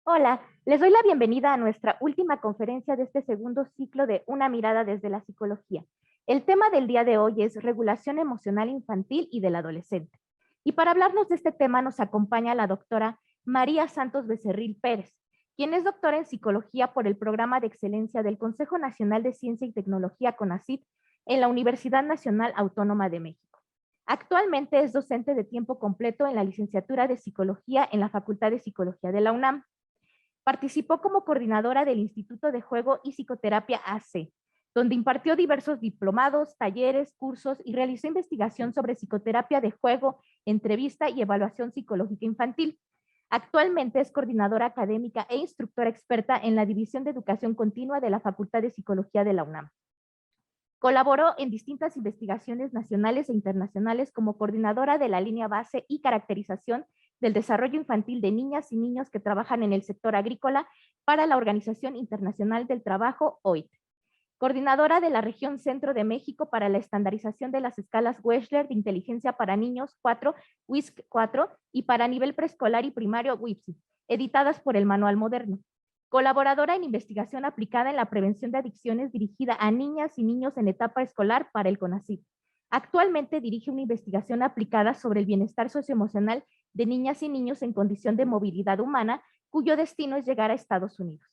Hola, les doy la bienvenida a nuestra última conferencia de este segundo ciclo de Una mirada desde la psicología. El tema del día de hoy es regulación emocional infantil y del adolescente. Y para hablarnos de este tema nos acompaña la doctora María Santos Becerril Pérez, quien es doctora en psicología por el programa de excelencia del Consejo Nacional de Ciencia y Tecnología CONACYT en la Universidad Nacional Autónoma de México. Actualmente es docente de tiempo completo en la licenciatura de Psicología en la Facultad de Psicología de la UNAM. Participó como coordinadora del Instituto de Juego y Psicoterapia AC, donde impartió diversos diplomados, talleres, cursos y realizó investigación sobre psicoterapia de juego, entrevista y evaluación psicológica infantil. Actualmente es coordinadora académica e instructora experta en la División de Educación Continua de la Facultad de Psicología de la UNAM. Colaboró en distintas investigaciones nacionales e internacionales como coordinadora de la línea base y caracterización del desarrollo infantil de niñas y niños que trabajan en el sector agrícola para la Organización Internacional del Trabajo, OIT. Coordinadora de la región Centro de México para la estandarización de las escalas Wechsler de inteligencia para niños 4, WISC 4, y para nivel preescolar y primario WIPSI, editadas por el Manual Moderno. Colaboradora en investigación aplicada en la prevención de adicciones dirigida a niñas y niños en etapa escolar para el CONACYT. Actualmente dirige una investigación aplicada sobre el bienestar socioemocional de niñas y niños en condición de movilidad humana, cuyo destino es llegar a Estados Unidos.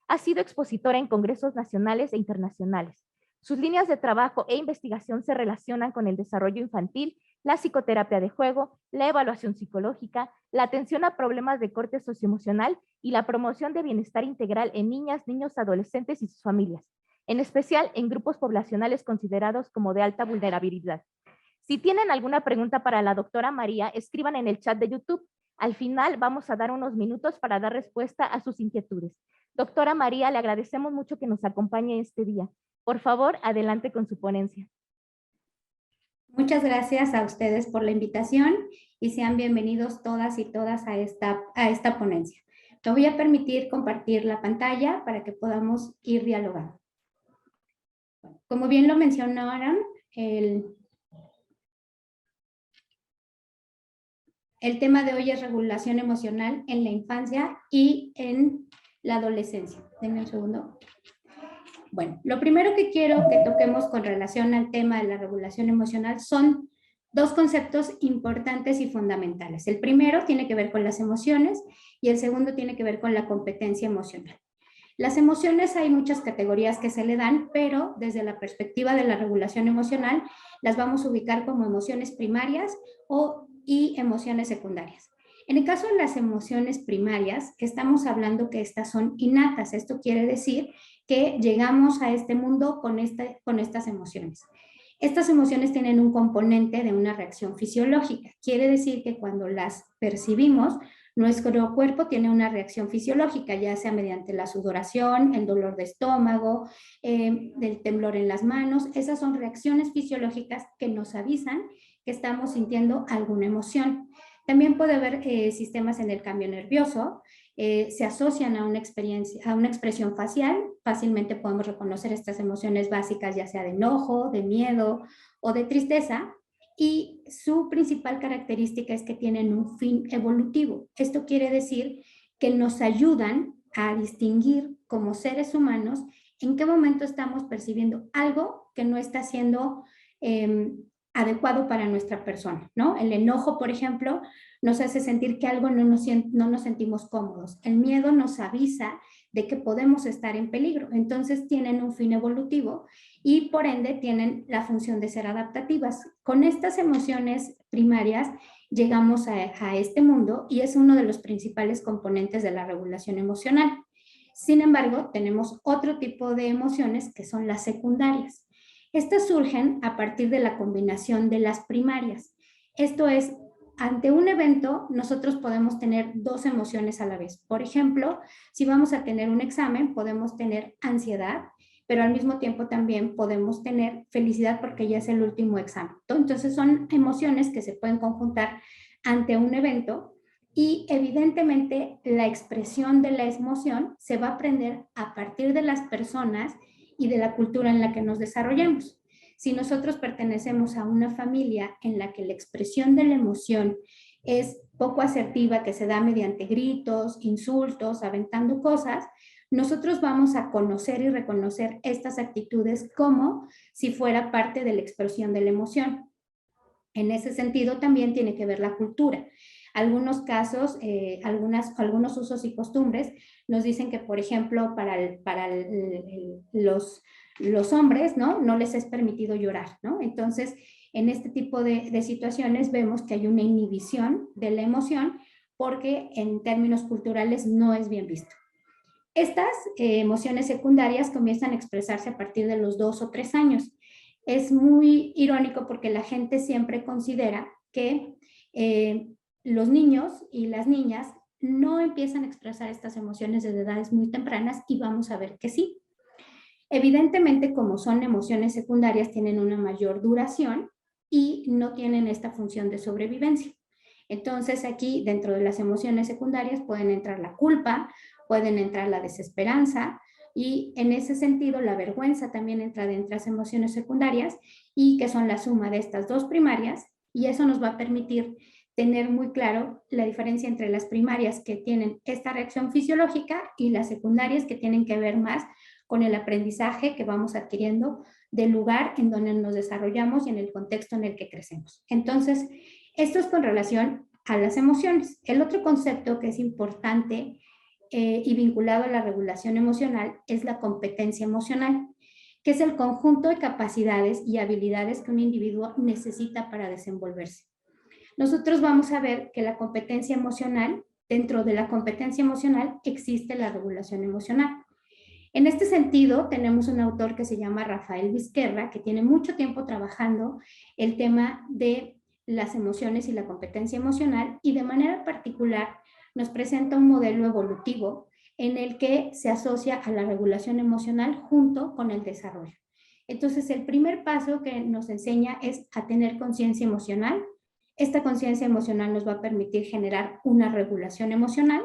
Ha sido expositora en congresos nacionales e internacionales. Sus líneas de trabajo e investigación se relacionan con el desarrollo infantil, la psicoterapia de juego, la evaluación psicológica, la atención a problemas de corte socioemocional y la promoción de bienestar integral en niñas, niños, adolescentes y sus familias, en especial en grupos poblacionales considerados como de alta vulnerabilidad. Si tienen alguna pregunta para la doctora María, escriban en el chat de YouTube. Al final vamos a dar unos minutos para dar respuesta a sus inquietudes. Doctora María, le agradecemos mucho que nos acompañe este día. Por favor, adelante con su ponencia. Muchas gracias a ustedes por la invitación y sean bienvenidos todas y todas a esta ponencia. Me voy a permitir compartir la pantalla para que podamos ir dialogando. Como bien lo mencionaron, el tema de hoy es regulación emocional en la infancia y en la adolescencia. Denme un segundo. Bueno, lo primero que quiero que toquemos con relación al tema de la regulación emocional son dos conceptos importantes y fundamentales. El primero tiene que ver con las emociones y el segundo tiene que ver con la competencia emocional. Las emociones hay muchas categorías que se le dan, pero desde la perspectiva de la regulación emocional las vamos a ubicar como emociones primarias y emociones secundarias. En el caso de las emociones primarias, estamos hablando que estas son innatas. Esto quiere decir que llegamos a este mundo con estas emociones. Estas emociones tienen un componente de una reacción fisiológica. Quiere decir que cuando las percibimos, nuestro cuerpo tiene una reacción fisiológica, ya sea mediante la sudoración, el dolor de estómago, el temblor en las manos. Esas son reacciones fisiológicas que nos avisan que estamos sintiendo alguna emoción. También puede haber sistemas en el cambio nervioso, se asocian a una expresión facial. Fácilmente podemos reconocer estas emociones básicas, ya sea de enojo, de miedo o de tristeza, y su principal característica es que tienen un fin evolutivo. Esto quiere decir que nos ayudan a distinguir como seres humanos en qué momento estamos percibiendo algo que no está siendo adecuado para nuestra persona, ¿no? El enojo, por ejemplo, nos hace sentir que algo no nos sentimos cómodos. El miedo nos avisa de que podemos estar en peligro. Entonces tienen un fin evolutivo y por ende tienen la función de ser adaptativas. Con estas emociones primarias llegamos a este mundo y es uno de los principales componentes de la regulación emocional. Sin embargo, tenemos otro tipo de emociones que son las secundarias. Estas surgen a partir de la combinación de las primarias. Esto es, ante un evento, nosotros podemos tener dos emociones a la vez. Por ejemplo, si vamos a tener un examen, podemos tener ansiedad, pero al mismo tiempo también podemos tener felicidad porque ya es el último examen. Entonces son emociones que se pueden conjuntar ante un evento y evidentemente la expresión de la emoción se va a aprender a partir de las personas y de la cultura en la que nos desarrollamos. Si nosotros pertenecemos a una familia en la que la expresión de la emoción es poco asertiva, que se da mediante gritos, insultos, aventando cosas, nosotros vamos a conocer y reconocer estas actitudes como si fuera parte de la expresión de la emoción. En ese sentido también tiene que ver la cultura. Algunos casos, algunos usos y costumbres nos dicen que, por ejemplo, para los hombres, ¿no? No les es permitido llorar, ¿no? Entonces, en este tipo de situaciones vemos que hay una inhibición de la emoción porque en términos culturales no es bien visto. Estas emociones secundarias comienzan a expresarse a partir de los 2 o 3 años. Es muy irónico porque la gente siempre considera que los niños y las niñas no empiezan a expresar estas emociones desde edades muy tempranas y vamos a ver que sí. Evidentemente, como son emociones secundarias, tienen una mayor duración y no tienen esta función de sobrevivencia. Entonces, aquí dentro de las emociones secundarias pueden entrar la culpa, pueden entrar la desesperanza y en ese sentido la vergüenza también entra dentro de las emociones secundarias y que son la suma de estas dos primarias y eso nos va a permitir tener muy claro la diferencia entre las primarias que tienen esta reacción fisiológica y las secundarias que tienen que ver más con el aprendizaje que vamos adquiriendo del lugar en donde nos desarrollamos y en el contexto en el que crecemos. Entonces, esto es con relación a las emociones. El otro concepto que es importante y vinculado a la regulación emocional es la competencia emocional, que es el conjunto de capacidades y habilidades que un individuo necesita para desenvolverse. Nosotros vamos a ver que la competencia emocional, dentro de la competencia emocional existe la regulación emocional. En este sentido, tenemos un autor que se llama Rafael Vizquerra, que tiene mucho tiempo trabajando el tema de las emociones y la competencia emocional y de manera particular nos presenta un modelo evolutivo en el que se asocia a la regulación emocional junto con el desarrollo. Entonces, el primer paso que nos enseña es a tener conciencia emocional. Esta conciencia emocional nos va a permitir generar una regulación emocional.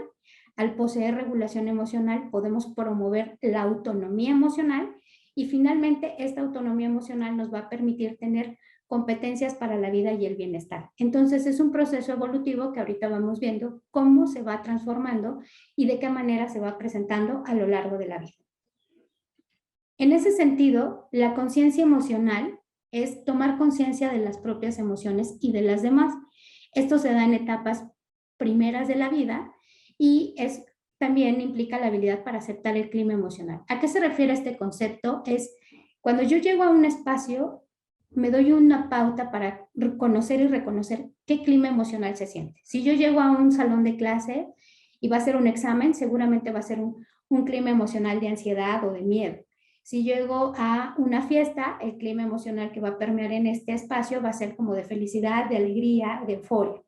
Al poseer regulación emocional podemos promover la autonomía emocional y finalmente esta autonomía emocional nos va a permitir tener competencias para la vida y el bienestar. Entonces es un proceso evolutivo que ahorita vamos viendo cómo se va transformando y de qué manera se va presentando a lo largo de la vida. En ese sentido, la conciencia emocional es tomar conciencia de las propias emociones y de las demás. Esto se da en etapas primeras de la vida y también implica la habilidad para aceptar el clima emocional. ¿A qué se refiere este concepto? Es cuando yo llego a un espacio, me doy una pauta para conocer y reconocer qué clima emocional se siente. Si yo llego a un salón de clase y va a ser un examen, seguramente va a ser un clima emocional de ansiedad o de miedo. Si llego a una fiesta, el clima emocional que va a permear en este espacio va a ser como de felicidad, de alegría, de euforia.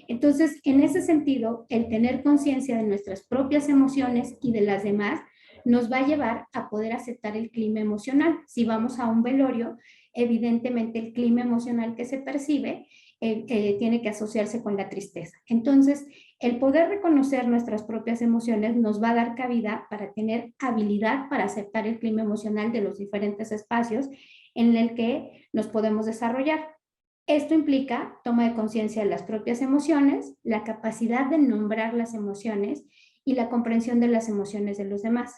Entonces, en ese sentido, el tener conciencia de nuestras propias emociones y de las demás nos va a llevar a poder aceptar el clima emocional. Si vamos a un velorio, evidentemente el clima emocional que se percibe tiene que asociarse con la tristeza. Entonces, el poder reconocer nuestras propias emociones nos va a dar cabida para tener habilidad para aceptar el clima emocional de los diferentes espacios en el que nos podemos desarrollar. Esto implica toma de conciencia de las propias emociones, la capacidad de nombrar las emociones y la comprensión de las emociones de los demás.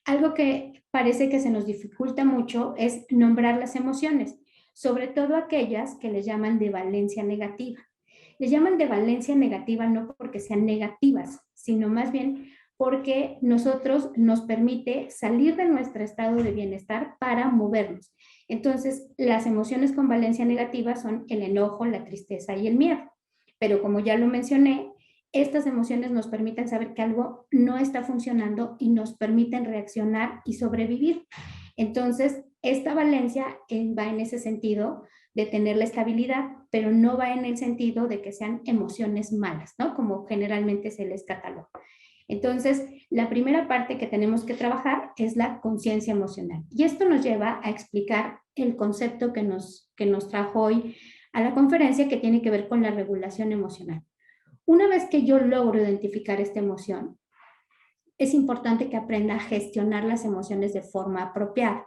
Algo que parece que se nos dificulta mucho es nombrar las emociones, sobre todo aquellas que les llaman de valencia negativa. Les llaman de valencia negativa no porque sean negativas, sino más bien porque nosotros nos permite salir de nuestro estado de bienestar para movernos. Entonces, las emociones con valencia negativa son el enojo, la tristeza y el miedo. Pero como ya lo mencioné, estas emociones nos permiten saber que algo no está funcionando y nos permiten reaccionar y sobrevivir. Entonces, esta valencia va en ese sentido de tener la estabilidad, pero no va en el sentido de que sean emociones malas, ¿no? Como generalmente se les cataloga. Entonces, la primera parte que tenemos que trabajar es la conciencia emocional. Y esto nos lleva a explicar el concepto que nos trajo hoy a la conferencia que tiene que ver con la regulación emocional. Una vez que yo logro identificar esta emoción, es importante que aprenda a gestionar las emociones de forma apropiada.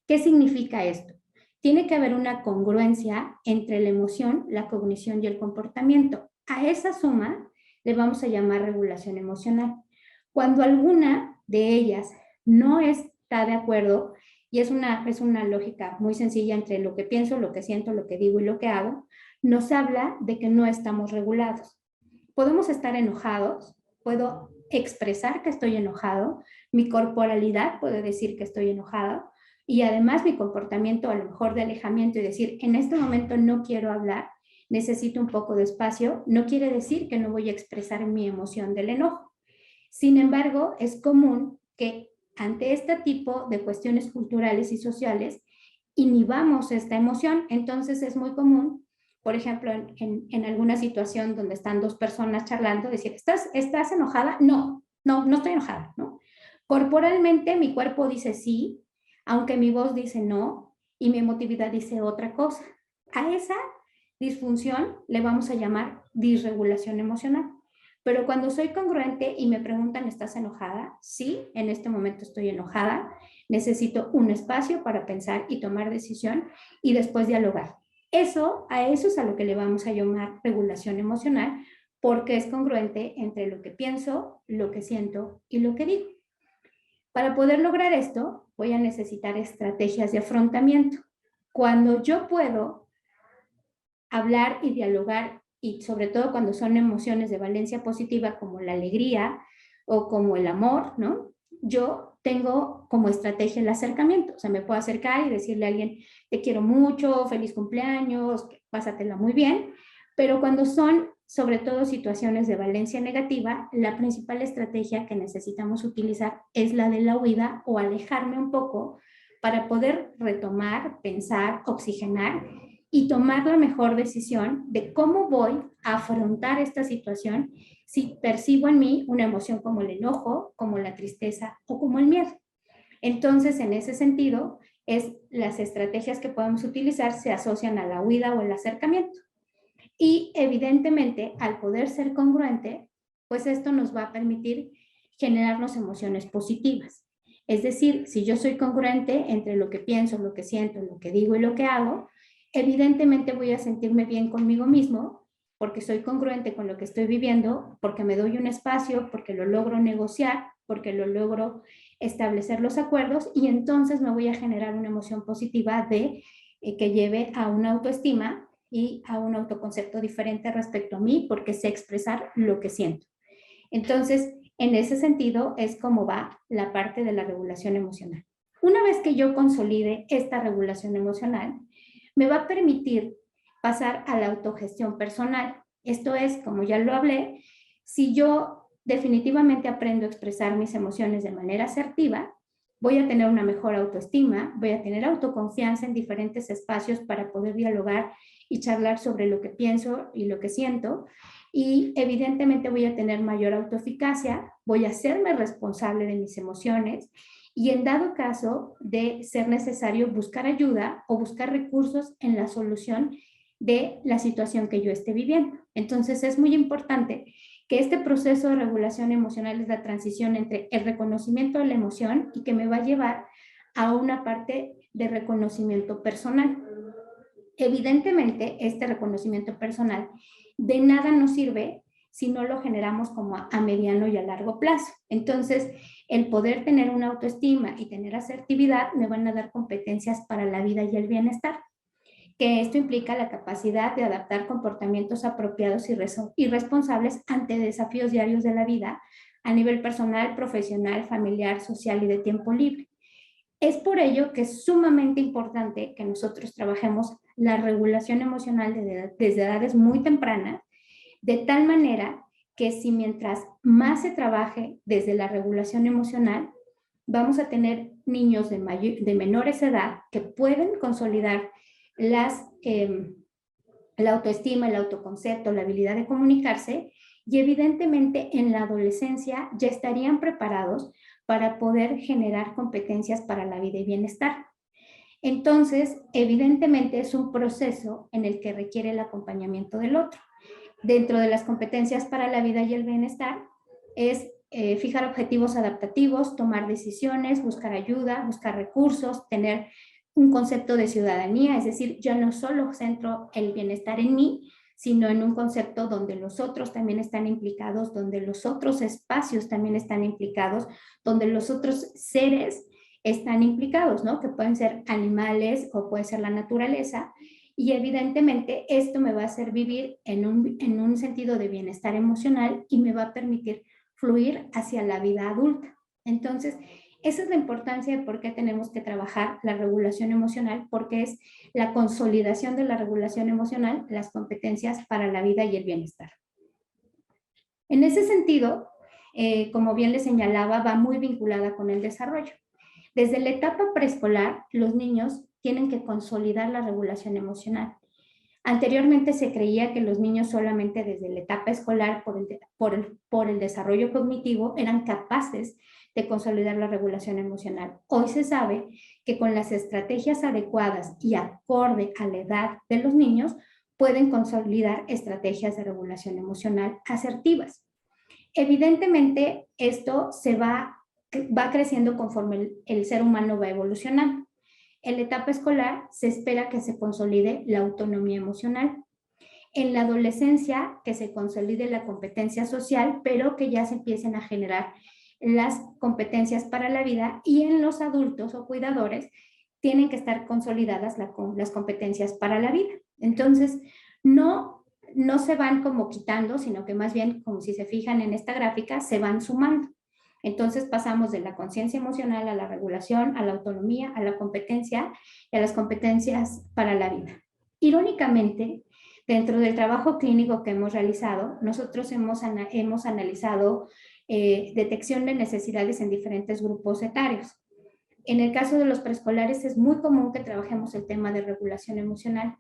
¿Qué significa esto? Tiene que haber una congruencia entre la emoción, la cognición y el comportamiento. A esa suma le vamos a llamar regulación emocional. Cuando alguna de ellas no está de acuerdo, y es una lógica muy sencilla entre lo que pienso, lo que siento, lo que digo y lo que hago, nos habla de que no estamos regulados. Podemos estar enojados, puedo expresar que estoy enojado, mi corporalidad puede decir que estoy enojada, y además mi comportamiento a lo mejor de alejamiento y decir, en este momento no quiero hablar, necesito un poco de espacio, no quiere decir que no voy a expresar mi emoción del enojo. Sin embargo, es común que ante este tipo de cuestiones culturales y sociales inhibamos esta emoción. Entonces es muy común, por ejemplo, en alguna situación donde están dos personas charlando, decir, ¿estás enojada? No estoy enojada, ¿no? Corporalmente mi cuerpo dice sí, aunque mi voz dice no y mi emotividad dice otra cosa. A esa disfunción le vamos a llamar disregulación emocional. Pero cuando soy congruente y me preguntan, ¿estás enojada? Sí, en este momento estoy enojada. Necesito un espacio para pensar y tomar decisión y después dialogar. A eso es a lo que le vamos a llamar regulación emocional, porque es congruente entre lo que pienso, lo que siento y lo que digo. Para poder lograr esto, voy a necesitar estrategias de afrontamiento. Cuando yo puedo hablar y dialogar, y sobre todo cuando son emociones de valencia positiva como la alegría o como el amor, ¿no? Yo tengo como estrategia el acercamiento, o sea, me puedo acercar y decirle a alguien, te quiero mucho, feliz cumpleaños, pásatela muy bien, pero cuando son sobre todo situaciones de valencia negativa, la principal estrategia que necesitamos utilizar es la de la huida o alejarme un poco para poder retomar, pensar, oxigenar y tomar la mejor decisión de cómo voy a afrontar esta situación si percibo en mí una emoción como el enojo, como la tristeza o como el miedo. Entonces, en ese sentido, las estrategias que podemos utilizar se asocian a la huida o el acercamiento. Y evidentemente, al poder ser congruente, pues esto nos va a permitir generarnos emociones positivas. Es decir, si yo soy congruente entre lo que pienso, lo que siento, lo que digo y lo que hago, evidentemente voy a sentirme bien conmigo mismo porque soy congruente con lo que estoy viviendo, porque me doy un espacio, porque lo logro negociar, porque lo logro establecer los acuerdos y entonces me voy a generar una emoción positiva que lleve a una autoestima y a un autoconcepto diferente respecto a mí porque sé expresar lo que siento. Entonces, en ese sentido es como va la parte de la regulación emocional. Una vez que yo consolide esta regulación emocional, me va a permitir pasar a la autogestión personal. Esto es, como ya lo hablé, si yo definitivamente aprendo a expresar mis emociones de manera asertiva, voy a tener una mejor autoestima, voy a tener autoconfianza en diferentes espacios para poder dialogar y charlar sobre lo que pienso y lo que siento. Y evidentemente voy a tener mayor autoeficacia, voy a hacerme responsable de mis emociones y en dado caso de ser necesario buscar ayuda o buscar recursos en la solución de la situación que yo esté viviendo. Entonces es muy importante que este proceso de regulación emocional es la transición entre el reconocimiento de la emoción y que me va a llevar a una parte de reconocimiento personal. Evidentemente, este reconocimiento personal de nada nos sirve si no lo generamos como a mediano y a largo plazo. Entonces, el poder tener una autoestima y tener asertividad me van a dar competencias para la vida y el bienestar, que esto implica la capacidad de adaptar comportamientos apropiados y responsables ante desafíos diarios de la vida a nivel personal, profesional, familiar, social y de tiempo libre. Es por ello que es sumamente importante que nosotros trabajemos la regulación emocional desde edades muy tempranas, de tal manera que si mientras más se trabaje desde la regulación emocional, vamos a tener niños de menores edad que pueden consolidar la autoestima, el autoconcepto, la habilidad de comunicarse y evidentemente en la adolescencia ya estarían preparados para poder generar competencias para la vida y bienestar. Entonces, evidentemente es un proceso en el que requiere el acompañamiento del otro. Dentro de las competencias para la vida y el bienestar es fijar objetivos adaptativos, tomar decisiones, buscar ayuda, buscar recursos, tener un concepto de ciudadanía, es decir, yo no solo centro el bienestar en mí, sino en un concepto donde los otros también están implicados, donde los otros espacios también están implicados, donde los otros seres están implicados, ¿no? Que pueden ser animales o puede ser la naturaleza. Y evidentemente esto me va a hacer vivir en un sentido de bienestar emocional y me va a permitir fluir hacia la vida adulta. Entonces, esa es la importancia de por qué tenemos que trabajar la regulación emocional, porque es la consolidación de la regulación emocional, las competencias para la vida y el bienestar. En ese sentido, como bien le señalaba, va muy vinculada con el desarrollo. Desde la etapa preescolar, los niños tienen que consolidar la regulación emocional. Anteriormente se creía que los niños solamente desde la etapa escolar, por el desarrollo cognitivo, eran capaces de consolidar la regulación emocional. Hoy se sabe que con las estrategias adecuadas y acorde a la edad de los niños, pueden consolidar estrategias de regulación emocional asertivas. Evidentemente, esto va creciendo conforme el ser humano va evolucionando. En la etapa escolar se espera que se consolide la autonomía emocional. En la adolescencia, que se consolide la competencia social, pero que ya se empiecen a generar las competencias para la vida. Y en los adultos o cuidadores, tienen que estar consolidadas las competencias para la vida. Entonces, no se van como quitando, sino que más bien, como si se fijan en esta gráfica, se van sumando. Entonces pasamos de la conciencia emocional a la regulación, a la autonomía, a la competencia y a las competencias para la vida. Irónicamente, dentro del trabajo clínico que hemos realizado, nosotros hemos analizado detección de necesidades en diferentes grupos etarios. En el caso de los preescolares es muy común que trabajemos el tema de regulación emocional.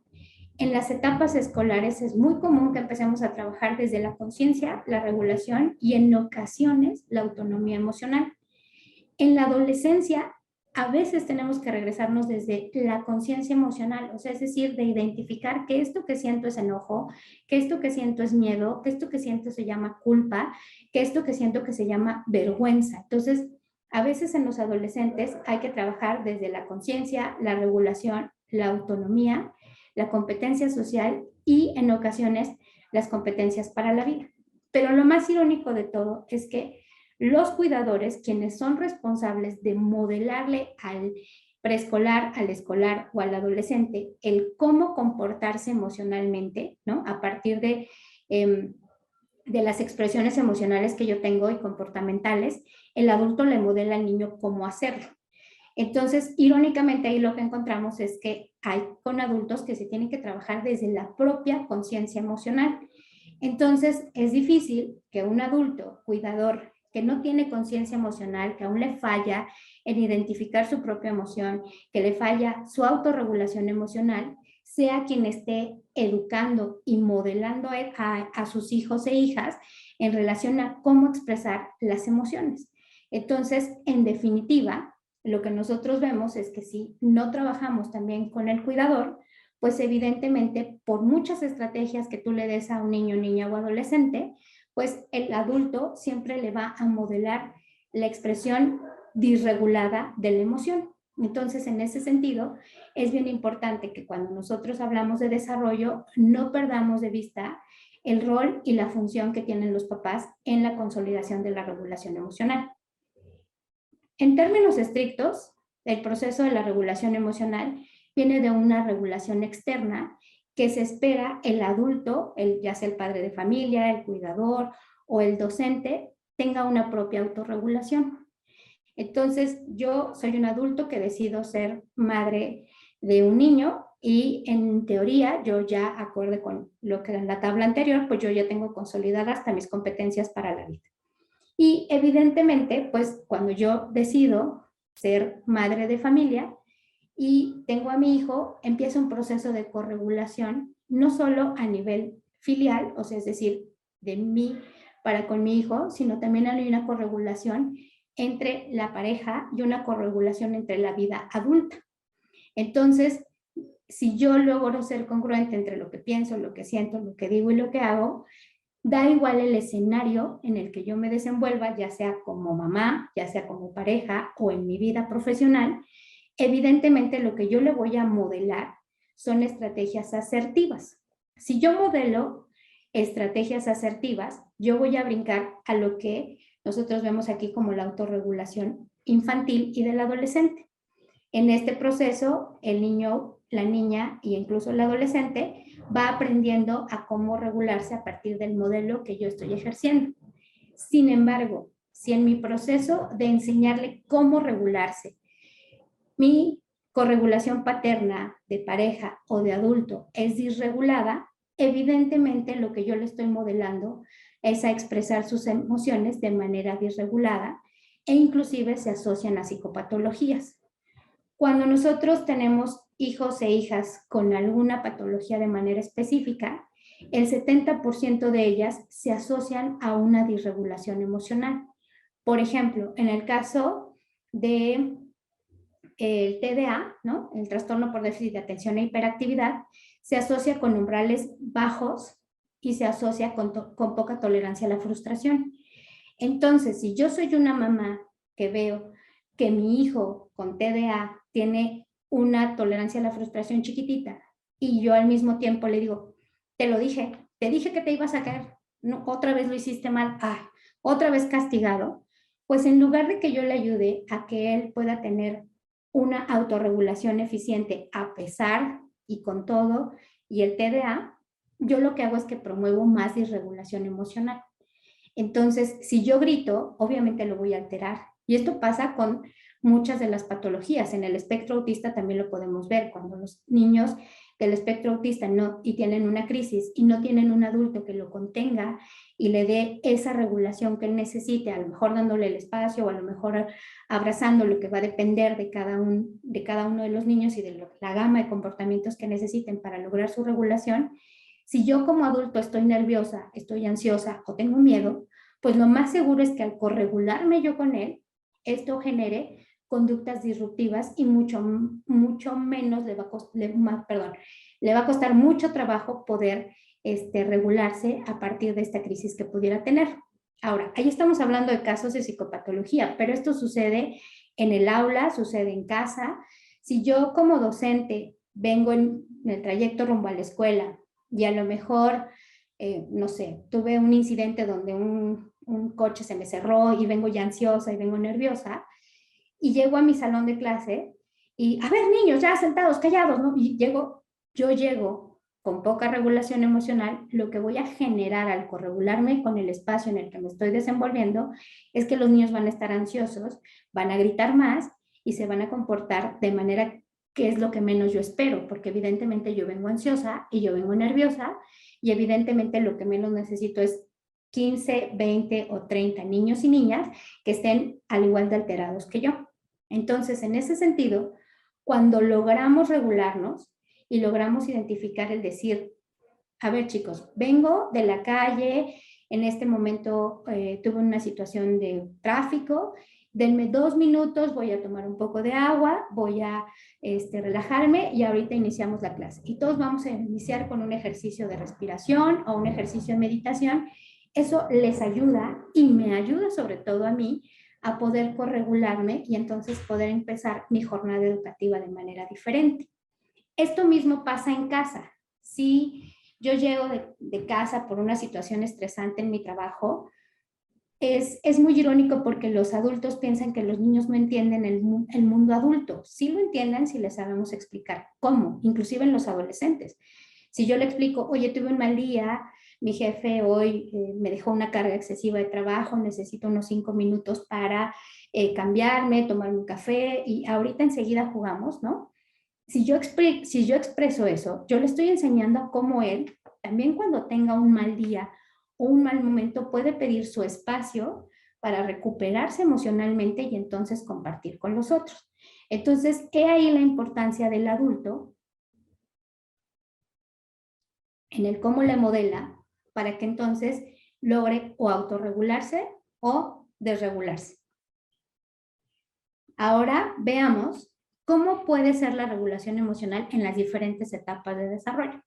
En las etapas escolares es muy común que empecemos a trabajar desde la conciencia, la regulación y en ocasiones la autonomía emocional. En la adolescencia a veces tenemos que regresarnos desde la conciencia emocional, o sea, es decir, de identificar que esto que siento es enojo, que esto que siento es miedo, que esto que siento se llama culpa, que esto que siento que se llama vergüenza. Entonces, a veces en los adolescentes hay que trabajar desde la conciencia, la regulación, la autonomía, la competencia social y en ocasiones las competencias para la vida. Pero lo más irónico de todo es que los cuidadores, quienes son responsables de modelarle al preescolar, al escolar o al adolescente el cómo comportarse emocionalmente, ¿no? A partir de las expresiones emocionales que yo tengo y comportamentales, el adulto le modela al niño cómo hacerlo. Entonces, irónicamente, ahí lo que encontramos es que hay con adultos que se tienen que trabajar desde la propia conciencia emocional. Entonces, es difícil que un adulto cuidador que no tiene conciencia emocional, que aún le falla en identificar su propia emoción, que le falla su autorregulación emocional, sea quien esté educando y modelando a sus hijos e hijas en relación a cómo expresar las emociones. Entonces, en definitiva, lo que nosotros vemos es que si no trabajamos también con el cuidador, pues evidentemente por muchas estrategias que tú le des a un niño, niña o adolescente, pues el adulto siempre le va a modelar la expresión disregulada de la emoción. Entonces, en ese sentido, es bien importante que cuando nosotros hablamos de desarrollo, no perdamos de vista el rol y la función que tienen los papás en la consolidación de la regulación emocional. En términos estrictos, el proceso de la regulación emocional viene de una regulación externa que se espera el adulto, ya sea el padre de familia, el cuidador o el docente, tenga una propia autorregulación. Entonces, yo soy un adulto que decido ser madre de un niño y en teoría yo ya, acorde con lo que en la tabla anterior, pues yo ya tengo consolidadas hasta mis competencias para la vida. Y evidentemente, pues cuando yo decido ser madre de familia y tengo a mi hijo, empieza un proceso de corregulación, no solo a nivel filial, o sea, es decir, de mí para con mi hijo, sino también hay una corregulación entre la pareja y una corregulación entre la vida adulta. Entonces, si yo logro ser congruente entre lo que pienso, lo que siento, lo que digo y lo que hago, da igual el escenario en el que yo me desenvuelva, ya sea como mamá, ya sea como pareja o en mi vida profesional, evidentemente lo que yo le voy a modelar son estrategias asertivas. Si yo modelo estrategias asertivas, yo voy a brincar a lo que nosotros vemos aquí como la autorregulación infantil y del adolescente. En este proceso, el niño, la niña e incluso el adolescente va aprendiendo a cómo regularse a partir del modelo que yo estoy ejerciendo. Sin embargo, si en mi proceso de enseñarle cómo regularse, mi corregulación paterna de pareja o de adulto es disregulada, evidentemente lo que yo le estoy modelando es a expresar sus emociones de manera disregulada e inclusive se asocian a psicopatologías. Cuando nosotros tenemos hijos e hijas con alguna patología de manera específica, el 70% de ellas se asocian a una disregulación emocional. Por ejemplo, en el caso de el TDA, ¿no? El trastorno por déficit de atención e hiperactividad, se asocia con umbrales bajos y se asocia con poca tolerancia a la frustración. Entonces, si yo soy una mamá que veo que mi hijo con TDA tiene una tolerancia a la frustración chiquitita y yo al mismo tiempo le digo, te dije que te ibas a caer, no, otra vez lo hiciste mal, otra vez castigado, pues en lugar de que yo le ayude a que él pueda tener una autorregulación eficiente a pesar y con todo y el TDA, yo lo que hago es que promuevo más disregulación emocional. Entonces, si yo grito, obviamente lo voy a alterar. Y esto pasa con muchas de las patologías. En el espectro autista también lo podemos ver. Cuando los niños del espectro autista y tienen una crisis y no tienen un adulto que lo contenga y le dé esa regulación que él necesite, a lo mejor dándole el espacio o a lo mejor abrazando, lo que va a depender de cada uno de los niños y de la gama de comportamientos que necesiten para lograr su regulación. Si yo como adulto estoy nerviosa, estoy ansiosa o tengo miedo, pues lo más seguro es que al corregularme yo con él, esto genere conductas disruptivas y mucho menos le va a costar mucho trabajo poder regularse a partir de esta crisis que pudiera tener. Ahora, ahí estamos hablando de casos de psicopatología, pero esto sucede en el aula, sucede en casa. Si yo como docente vengo en el trayecto rumbo a la escuela y a lo mejor, no sé, tuve un incidente donde un coche se me cerró y vengo ya ansiosa y vengo nerviosa y llego a mi salón de clase y, a ver, niños, ya sentados, callados, ¿no? Y yo llego con poca regulación emocional, lo que voy a generar al corregularme con el espacio en el que me estoy desenvolviendo es que los niños van a estar ansiosos, van a gritar más y se van a comportar de manera que es lo que menos yo espero, porque evidentemente yo vengo ansiosa y yo vengo nerviosa y evidentemente lo que menos necesito es 15, 20 o 30 niños y niñas que estén al igual de alterados que yo. Entonces, en ese sentido, cuando logramos regularnos y logramos identificar el decir, a ver chicos, vengo de la calle, en este momento tuve una situación de tráfico, denme 2 minutos, voy a tomar un poco de agua, voy a relajarme y ahorita iniciamos la clase. Y todos vamos a iniciar con un ejercicio de respiración o un ejercicio de meditación. Eso les ayuda y me ayuda sobre todo a mí a poder corregularme y entonces poder empezar mi jornada educativa de manera diferente. Esto mismo pasa en casa. Si yo llego de casa por una situación estresante en mi trabajo, es muy irónico porque los adultos piensan que los niños no entienden el mundo adulto. Sí lo entienden si les sabemos explicar cómo, inclusive en los adolescentes. Si yo le explico, oye, tuve un mal día, mi jefe hoy me dejó una carga excesiva de trabajo, necesito unos 5 minutos para cambiarme, tomarme un café y ahorita enseguida jugamos, ¿no? Si yo expreso eso, yo le estoy enseñando a cómo él, también cuando tenga un mal día o un mal momento, puede pedir su espacio para recuperarse emocionalmente y entonces compartir con los otros. Entonces, ¿qué ahí la importancia del adulto en el cómo le modela para que entonces logre o autorregularse o desregularse? Ahora veamos cómo puede ser la regulación emocional en las diferentes etapas de desarrollo.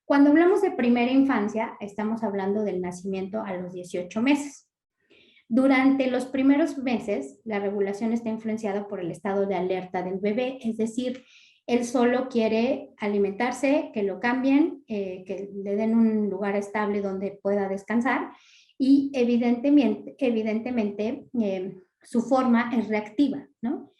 Cuando hablamos de primera infancia, estamos hablando del nacimiento a los 18 meses. Durante los primeros meses, la regulación está influenciada por el estado de alerta del bebé, es decir, Él solo quiere alimentarse, que lo cambien, que le den un lugar estable donde pueda descansar y evidentemente su forma es reactiva, ¿no?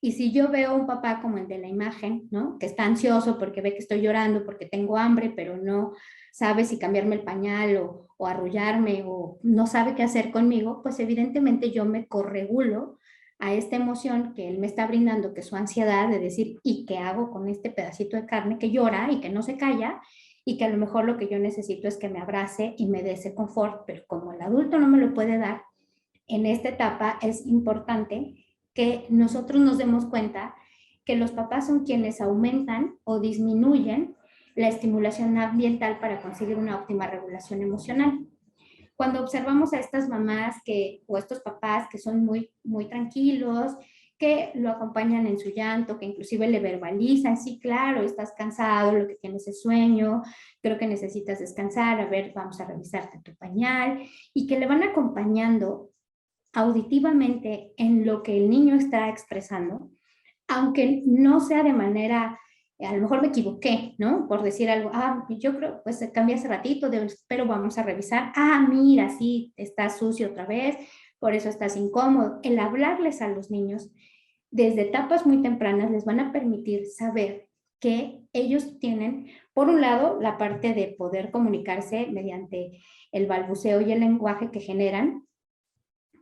Y si yo veo un papá como el de la imagen, ¿no? Que está ansioso porque ve que estoy llorando, porque tengo hambre, pero no sabe si cambiarme el pañal o arrullarme o no sabe qué hacer conmigo, pues evidentemente yo me corregulo a esta emoción que él me está brindando, que es su ansiedad de decir, ¿y qué hago con este pedacito de carne que llora y que no se calla? Y que a lo mejor lo que yo necesito es que me abrace y me dé ese confort, pero como el adulto no me lo puede dar, en esta etapa es importante que nosotros nos demos cuenta que los papás son quienes aumentan o disminuyen la estimulación ambiental para conseguir una óptima regulación emocional. Cuando observamos a estas mamás o estos papás que son muy tranquilos, que lo acompañan en su llanto, que inclusive le verbalizan, sí, claro, estás cansado, lo que tienes es sueño, creo que necesitas descansar, a ver, vamos a revisarte tu pañal, y que le van acompañando auditivamente en lo que el niño está expresando, aunque no sea de manera, a lo mejor me equivoqué, ¿no? Por decir algo, yo creo, pues cambié hace ratito, pero vamos a revisar, mira, sí, está sucio otra vez, por eso estás incómodo. El hablarles a los niños desde etapas muy tempranas les van a permitir saber que ellos tienen, por un lado, la parte de poder comunicarse mediante el balbuceo y el lenguaje que generan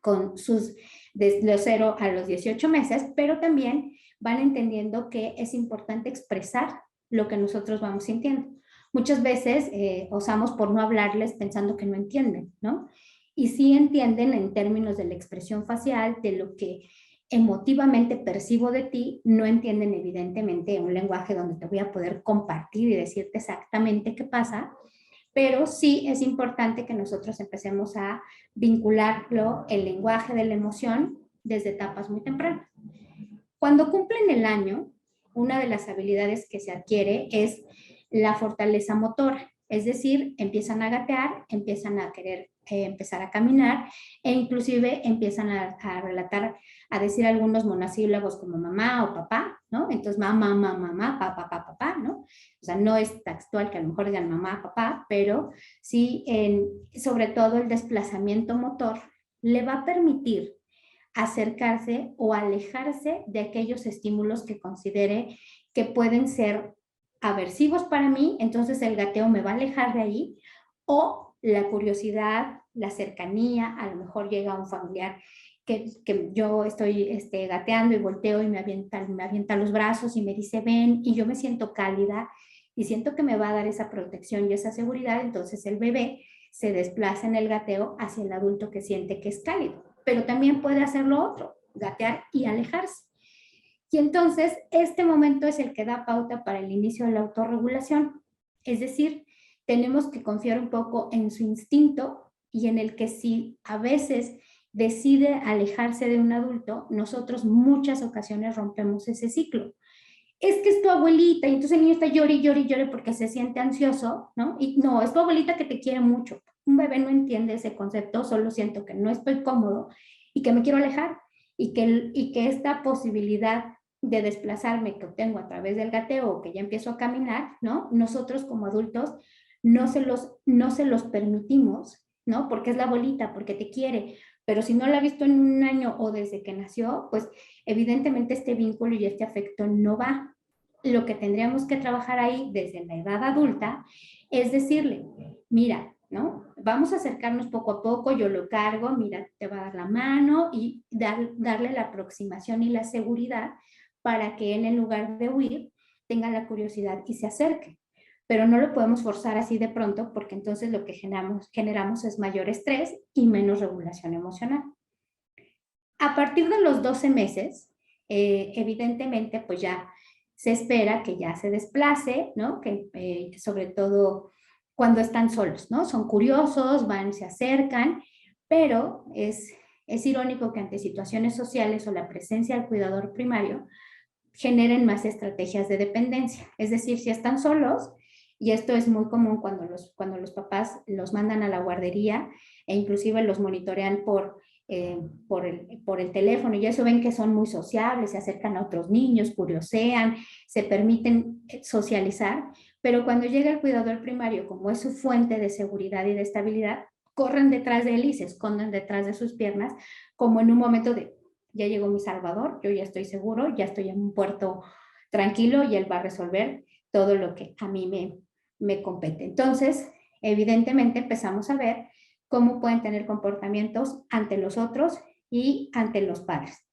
con sus de los 0 a los 18 meses, pero también van entendiendo que es importante expresar lo que nosotros vamos sintiendo. Muchas veces osamos por no hablarles pensando que no entienden, ¿no? Y sí entienden en términos de la expresión facial, de lo que emotivamente percibo de ti, no entienden evidentemente un lenguaje donde te voy a poder compartir y decirte exactamente qué pasa, pero sí es importante que nosotros empecemos a vincularlo, el lenguaje de la emoción, desde etapas muy tempranas. Cuando cumplen el año, una de las habilidades que se adquiere es la fortaleza motora, es decir, empiezan a gatear, empiezan a querer empezar a caminar e inclusive empiezan a relatar, a decir algunos monosílabos como mamá o papá, ¿no? Entonces mamá, mamá, mamá, papá, papá, papá, ¿no? O sea, no es textual que a lo mejor digan mamá, papá, pero sí, sobre todo el desplazamiento motor le va a permitir acercarse o alejarse de aquellos estímulos que considere que pueden ser aversivos para mí, entonces el gateo me va a alejar de ahí, o la curiosidad, la cercanía, a lo mejor llega un familiar que yo estoy gateando y volteo y me avienta los brazos y me dice ven, y yo me siento cálida y siento que me va a dar esa protección y esa seguridad, entonces el bebé se desplaza en el gateo hacia el adulto que siente que es cálido, pero también puede hacer lo otro, gatear y alejarse. Y entonces este momento es el que da pauta para el inicio de la autorregulación, es decir, tenemos que confiar un poco en su instinto y en el que si a veces decide alejarse de un adulto, nosotros muchas ocasiones rompemos ese ciclo. Es que es tu abuelita y entonces el niño está llore y llore y llore porque se siente ansioso, ¿no? Y no, es tu abuelita que te quiere mucho. Un bebé no entiende ese concepto, solo siento que no estoy cómodo y que me quiero alejar y que esta posibilidad de desplazarme que obtengo a través del gateo o que ya empiezo a caminar, ¿no? Nosotros como adultos no se los permitimos, ¿no? Porque es la abuelita, porque te quiere, pero si no la ha visto en un año o desde que nació, pues evidentemente este vínculo y este afecto no va. Lo que tendríamos que trabajar ahí desde la edad adulta es decirle, mira, ¿no? Vamos a acercarnos poco a poco, yo lo cargo, mira, te va a dar la mano y darle la aproximación y la seguridad para que él en lugar de huir tenga la curiosidad y se acerque. Pero no lo podemos forzar así de pronto porque entonces lo que generamos es mayor estrés y menos regulación emocional. A partir de los 12 meses, evidentemente, pues ya se espera que ya se desplace, ¿no? Que sobre todo cuando están solos, ¿no? Son curiosos, van, se acercan, pero es irónico que ante situaciones sociales o la presencia del cuidador primario generen más estrategias de dependencia. Es decir, si están solos, y esto es muy común cuando los papás los mandan a la guardería e inclusive los monitorean por por el teléfono, y eso ven que son muy sociables, se acercan a otros niños, curiosean, se permiten socializar, pero cuando llega el cuidador primario, como es su fuente de seguridad y de estabilidad, corren detrás de él y se esconden detrás de sus piernas, como en un momento de, ya llegó mi salvador, yo ya estoy seguro, ya estoy en un puerto tranquilo y él va a resolver todo lo que a mí me compete. Entonces, evidentemente empezamos a ver cómo pueden tener comportamientos ante los otros y ante los padres.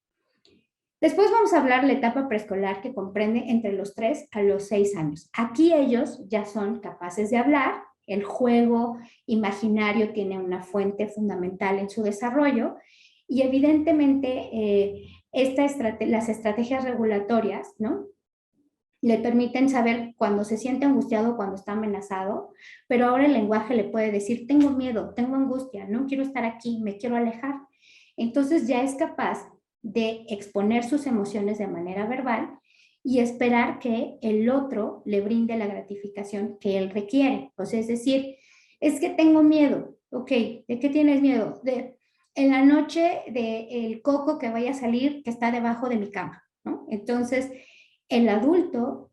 Después vamos a hablar de la etapa preescolar, que comprende entre los 3 a los 6 años. Aquí ellos ya son capaces de hablar, el juego imaginario tiene una fuente fundamental en su desarrollo y evidentemente las estrategias regulatorias, ¿no?, le permiten saber cuando se siente angustiado, cuando está amenazado, pero ahora el lenguaje le puede decir, tengo miedo, tengo angustia, no quiero estar aquí, me quiero alejar. Entonces ya es capaz de exponer sus emociones de manera verbal y esperar que el otro le brinde la gratificación que él requiere. O sea, es decir, es que tengo miedo. Ok, ¿de qué tienes miedo? En la noche del coco que vaya a salir que está debajo de mi cama, ¿no? Entonces, el adulto,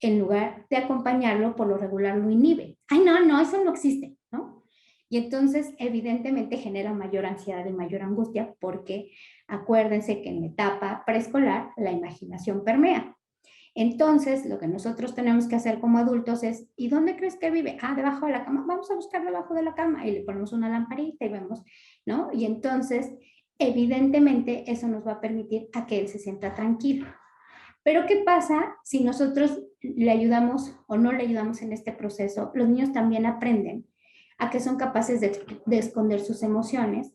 en lugar de acompañarlo, por lo regular lo inhibe. Ay, no, eso no existe, ¿no? Y entonces, evidentemente, genera mayor ansiedad y mayor angustia porque acuérdense que en la etapa preescolar la imaginación permea. Entonces, lo que nosotros tenemos que hacer como adultos es, ¿y dónde crees que vive? Ah, debajo de la cama. Vamos a buscar debajo de la cama y le ponemos una lamparita y vemos, ¿no? Y entonces, evidentemente, eso nos va a permitir a que él se sienta tranquilo. Pero ¿qué pasa si nosotros le ayudamos o no le ayudamos en este proceso? Los niños también aprenden a que son capaces de esconder sus emociones,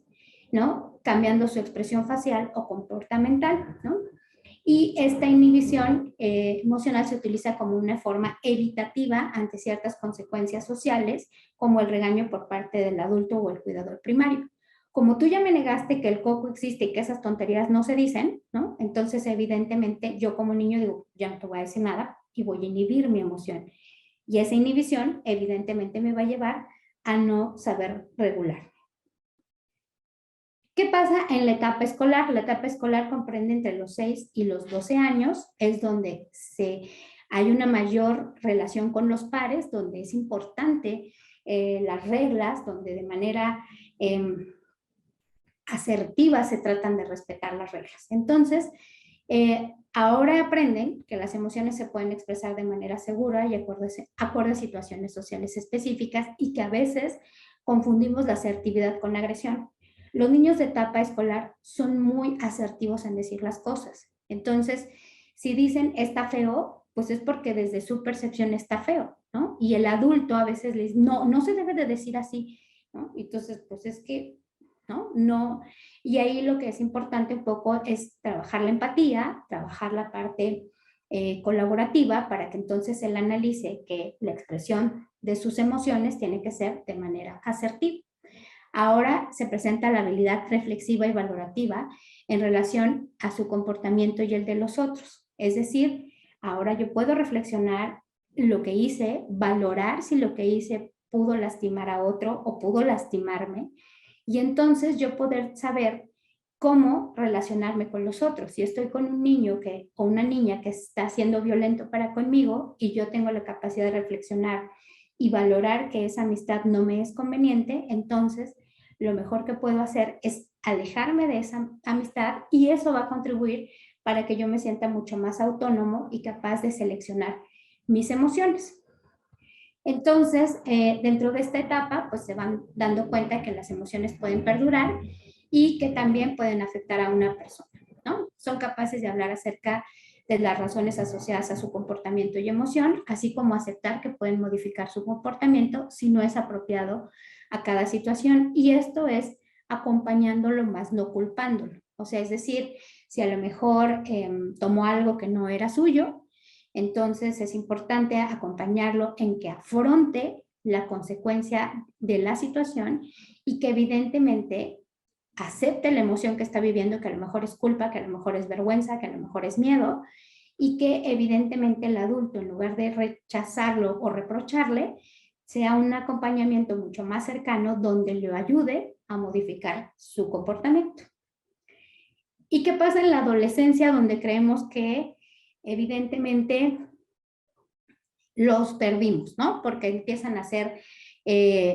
¿no? Cambiando su expresión facial o comportamental, ¿no? Y esta inhibición emocional se utiliza como una forma evitativa ante ciertas consecuencias sociales, como el regaño por parte del adulto o el cuidador primario. Como tú ya me negaste que el coco existe y que esas tonterías no se dicen, ¿no? Entonces, evidentemente, yo como niño digo, ya no te voy a decir nada y voy a inhibir mi emoción. Y esa inhibición, evidentemente, me va a llevar a no saber regular. ¿Qué pasa en la etapa escolar? La etapa escolar comprende entre los 6 y los 12 años, es donde hay una mayor relación con los pares, donde es importante las reglas, donde de manera asertiva se tratan de respetar las reglas. Entonces, ahora aprenden que las emociones se pueden expresar de manera segura y acorde a situaciones sociales específicas y que a veces confundimos la asertividad con la agresión. Los niños de etapa escolar son muy asertivos en decir las cosas. Entonces, si dicen está feo, pues es porque desde su percepción está feo, ¿no? Y el adulto a veces les dice, no se debe de decir así, ¿no? Entonces, pues es que no, y ahí lo que es importante un poco es trabajar la empatía, trabajar la parte colaborativa para que entonces él analice que la expresión de sus emociones tiene que ser de manera asertiva. Ahora se presenta la habilidad reflexiva y valorativa en relación a su comportamiento y el de los otros. Es decir, ahora yo puedo reflexionar lo que hice, valorar si lo que hice pudo lastimar a otro o pudo lastimarme, y entonces yo poder saber cómo relacionarme con los otros. Si estoy con un niño o una niña que está siendo violento para conmigo y yo tengo la capacidad de reflexionar y valorar que esa amistad no me es conveniente, entonces lo mejor que puedo hacer es alejarme de esa amistad y eso va a contribuir para que yo me sienta mucho más autónomo y capaz de seleccionar mis emociones. Entonces, dentro de esta etapa, pues se van dando cuenta que las emociones pueden perdurar y que también pueden afectar a una persona, ¿no? Son capaces de hablar acerca de las razones asociadas a su comportamiento y emoción, así como aceptar que pueden modificar su comportamiento si no es apropiado a cada situación. Y esto es acompañándolo más no culpándolo. O sea, es decir, si a lo mejor tomó algo que no era suyo, entonces es importante acompañarlo en que afronte la consecuencia de la situación y que evidentemente acepte la emoción que está viviendo, que a lo mejor es culpa, que a lo mejor es vergüenza, que a lo mejor es miedo, y que evidentemente el adulto, en lugar de rechazarlo o reprocharle, sea un acompañamiento mucho más cercano donde le ayude a modificar su comportamiento. ¿Y qué pasa en la adolescencia, donde creemos que evidentemente los perdimos, ¿no? Porque empiezan a ser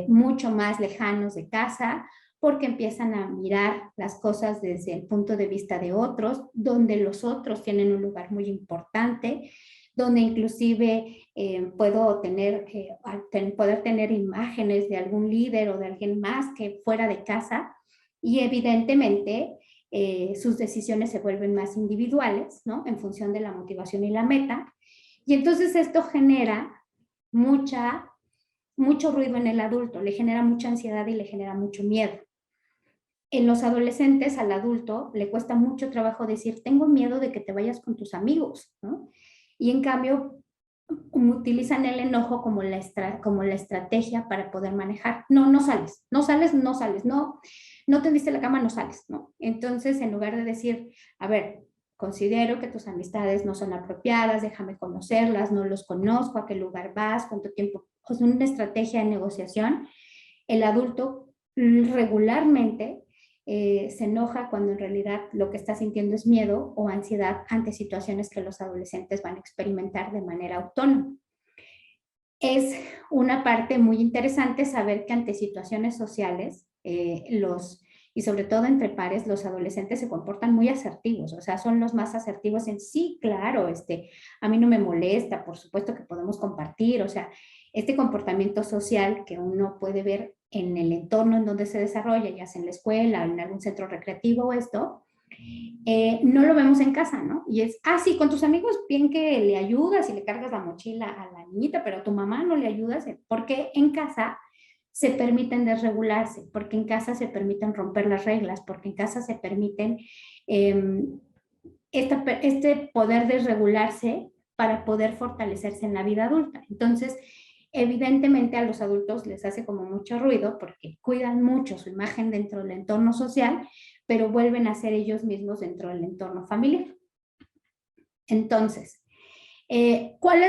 mucho más lejanos de casa, porque empiezan a mirar las cosas desde el punto de vista de otros, donde los otros tienen un lugar muy importante, donde inclusive puedo poder tener imágenes de algún líder o de alguien más que fuera de casa, y evidentemente sus decisiones se vuelven más individuales, ¿no? En función de la motivación y la meta. Y entonces esto genera mucho ruido en el adulto, le genera mucha ansiedad y le genera mucho miedo. En los adolescentes, al adulto le cuesta mucho trabajo decir, tengo miedo de que te vayas con tus amigos, ¿no? Y en cambio, utilizan el enojo como la estrategia para poder manejar. No, no sales, no sales, no sales, no tendiste la cama, no sales, ¿no? Entonces, en lugar de decir, a ver, considero que tus amistades no son apropiadas, déjame conocerlas, no los conozco, a qué lugar vas, cuánto tiempo, o sea, una estrategia de negociación, el adulto regularmente se enoja cuando en realidad lo que está sintiendo es miedo o ansiedad ante situaciones que los adolescentes van a experimentar de manera autónoma. Es una parte muy interesante saber que ante situaciones sociales, y sobre todo entre pares, los adolescentes se comportan muy asertivos, o sea, son los más asertivos en sí, claro, a mí no me molesta, por supuesto que podemos compartir, o sea, este comportamiento social que uno puede ver en el entorno en donde se desarrolla, ya sea en la escuela, en algún centro recreativo o esto, no lo vemos en casa, ¿no? Y es, sí, con tus amigos bien que le ayudas y le cargas la mochila a la niñita, pero a tu mamá no le ayudas, porque en casa se permiten desregularse, porque en casa se permiten romper las reglas, porque en casa se permiten este poder desregularse para poder fortalecerse en la vida adulta. Entonces, evidentemente a los adultos les hace como mucho ruido porque cuidan mucho su imagen dentro del entorno social, pero vuelven a ser ellos mismos dentro del entorno familiar. Entonces, ¿cuál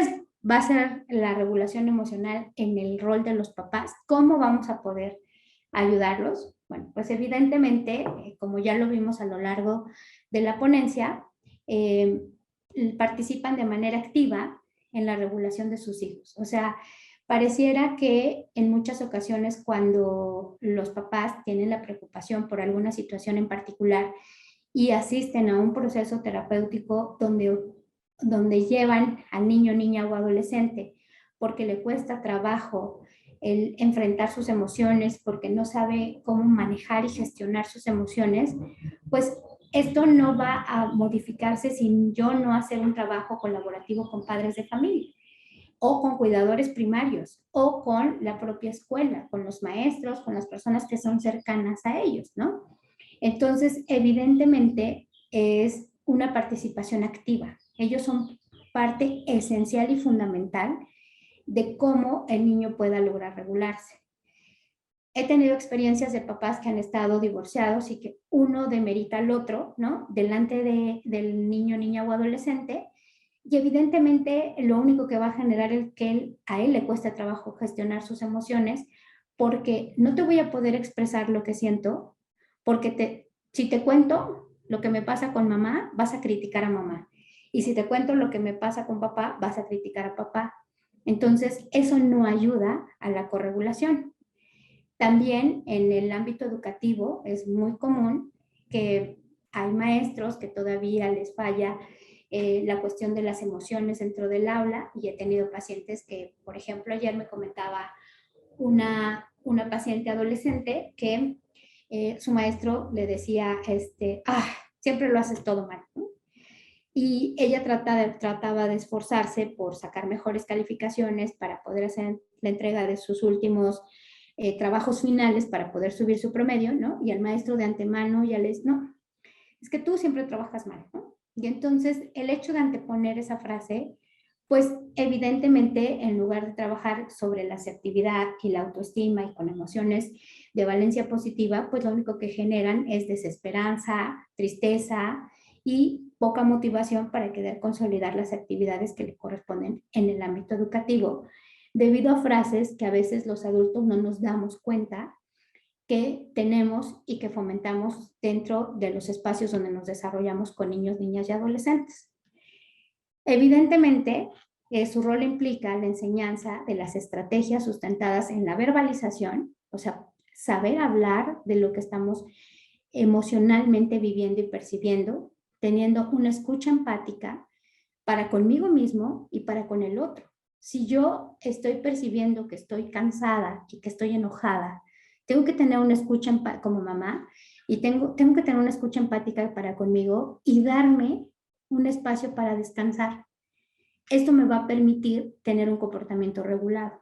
va a ser la regulación emocional en el rol de los papás? ¿Cómo vamos a poder ayudarlos? Bueno, pues evidentemente, como ya lo vimos a lo largo de la ponencia, participan de manera activa en la regulación de sus hijos. O sea, pareciera que en muchas ocasiones cuando los papás tienen la preocupación por alguna situación en particular y asisten a un proceso terapéutico donde llevan al niño, niña o adolescente porque le cuesta trabajo el enfrentar sus emociones, porque no sabe cómo manejar y gestionar sus emociones, pues esto no va a modificarse sin yo no hacer un trabajo colaborativo con padres de familia o con cuidadores primarios o con la propia escuela, con los maestros, con las personas que son cercanas a ellos, ¿no? Entonces, evidentemente es una participación activa. Ellos son parte esencial y fundamental de cómo el niño pueda lograr regularse. He tenido experiencias de papás que han estado divorciados y que uno demerita al otro, ¿no? Delante del niño, niña o adolescente, y evidentemente lo único que va a generar es que a él le cuesta trabajo gestionar sus emociones, porque no te voy a poder expresar lo que siento, porque si te cuento lo que me pasa con mamá, vas a criticar a mamá. Y si te cuento lo que me pasa con papá, vas a criticar a papá. Entonces, eso no ayuda a la corregulación. También en el ámbito educativo es muy común que hay maestros que todavía les falla la cuestión de las emociones dentro del aula, y he tenido pacientes que, por ejemplo, ayer me comentaba una paciente adolescente que su maestro le decía, siempre lo haces todo mal, ¿no? Y ella trataba de esforzarse por sacar mejores calificaciones para poder hacer la entrega de sus últimos trabajos finales para poder subir su promedio, ¿no? Y el maestro de antemano ya no, es que tú siempre trabajas mal, ¿no? Y entonces el hecho de anteponer esa frase, pues evidentemente en lugar de trabajar sobre la asertividad y la autoestima y con emociones de valencia positiva, pues lo único que generan es desesperanza, tristeza y poca motivación para querer consolidar las actividades que le corresponden en el ámbito educativo, debido a frases que a veces los adultos no nos damos cuenta que tenemos y que fomentamos dentro de los espacios donde nos desarrollamos con niños, niñas y adolescentes. Evidentemente, su rol implica la enseñanza de las estrategias sustentadas en la verbalización, o sea, saber hablar de lo que estamos emocionalmente viviendo y percibiendo, teniendo una escucha empática para conmigo mismo y para con el otro. Si yo estoy percibiendo que estoy cansada y que estoy enojada, tengo que tener una escucha como mamá y tengo que tener una escucha empática para conmigo y darme un espacio para descansar. Esto me va a permitir tener un comportamiento regulado.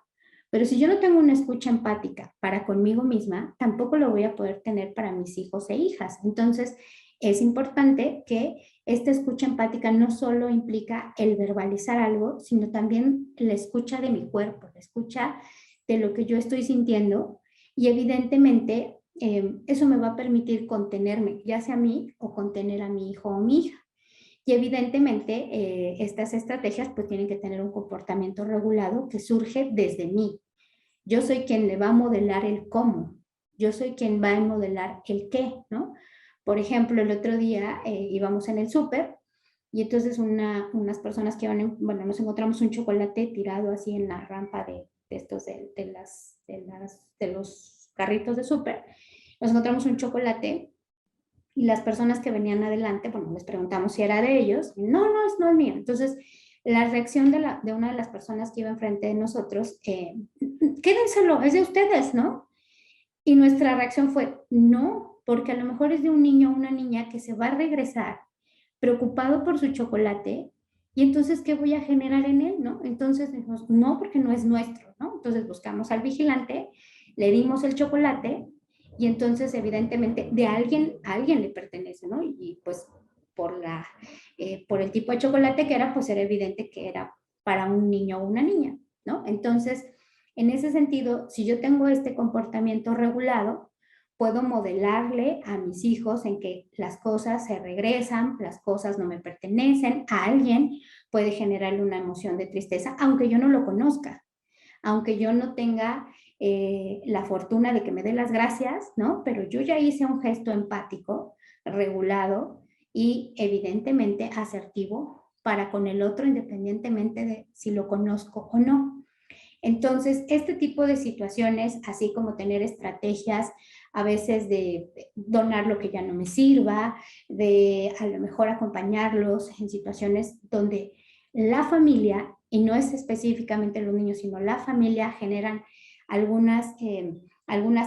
Pero si yo no tengo una escucha empática para conmigo misma, tampoco lo voy a poder tener para mis hijos e hijas. Entonces, es importante que esta escucha empática no solo implica el verbalizar algo, sino también la escucha de mi cuerpo, la escucha de lo que yo estoy sintiendo. Y evidentemente, eso me va a permitir contenerme, ya sea a mí o contener a mi hijo o mi hija. Y evidentemente estas estrategias pues tienen que tener un comportamiento regulado que surge desde mí. Yo soy quien le va a modelar el cómo, yo soy quien va a modelar el qué, ¿no? Por ejemplo, el otro día íbamos en el súper y entonces unas personas que iban, bueno, nos encontramos un chocolate tirado así en la rampa de estos, de los carritos de súper. Nos encontramos un chocolate y las personas que venían adelante, bueno, les preguntamos si era de ellos. No es mío. Entonces, la reacción de una de las personas que iba enfrente de nosotros, quédenselo, es de ustedes, ¿no? Y nuestra reacción fue, no, porque a lo mejor es de un niño o una niña que se va a regresar preocupado por su chocolate y entonces, ¿qué voy a generar en él, no? Entonces dijimos, no, porque no es nuestro, ¿no? Entonces buscamos al vigilante, le dimos el chocolate y entonces evidentemente a alguien le pertenece, ¿no? Y pues por el tipo de chocolate que era, pues era evidente que era para un niño o una niña, ¿no? Entonces, en ese sentido, si yo tengo este comportamiento regulado, puedo modelarle a mis hijos en que las cosas se regresan, las cosas no me pertenecen, a alguien puede generarle una emoción de tristeza, aunque yo no lo conozca, aunque yo no tenga la fortuna de que me dé las gracias, ¿no? Pero yo ya hice un gesto empático, regulado y evidentemente asertivo para con el otro, independientemente de si lo conozco o no. Entonces, este tipo de situaciones, así como tener estrategias a veces de donar lo que ya no me sirva, de a lo mejor acompañarlos en situaciones donde la familia, y no es específicamente los niños, sino la familia, generan algunas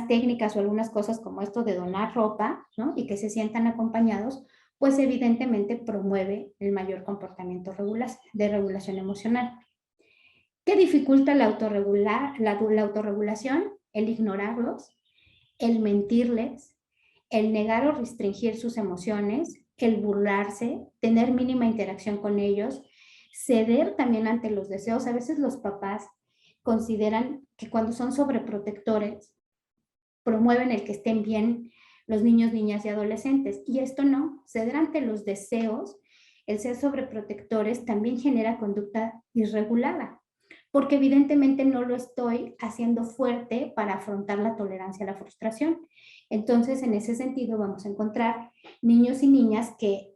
técnicas o algunas cosas como esto de donar ropa, ¿no? Y que se sientan acompañados, pues evidentemente promueve el mayor comportamiento de regulación emocional. ¿Qué dificulta la autorregulación? El ignorarlos, el mentirles, el negar o restringir sus emociones, el burlarse, tener mínima interacción con ellos, ceder también ante los deseos. A veces los papás consideran que cuando son sobreprotectores, promueven el que estén bien los niños, niñas y adolescentes. Y esto no, ceder ante los deseos, el ser sobreprotectores también genera conducta irregulada, porque evidentemente no lo estoy haciendo fuerte para afrontar la tolerancia a la frustración. Entonces, en ese sentido, vamos a encontrar niños y niñas que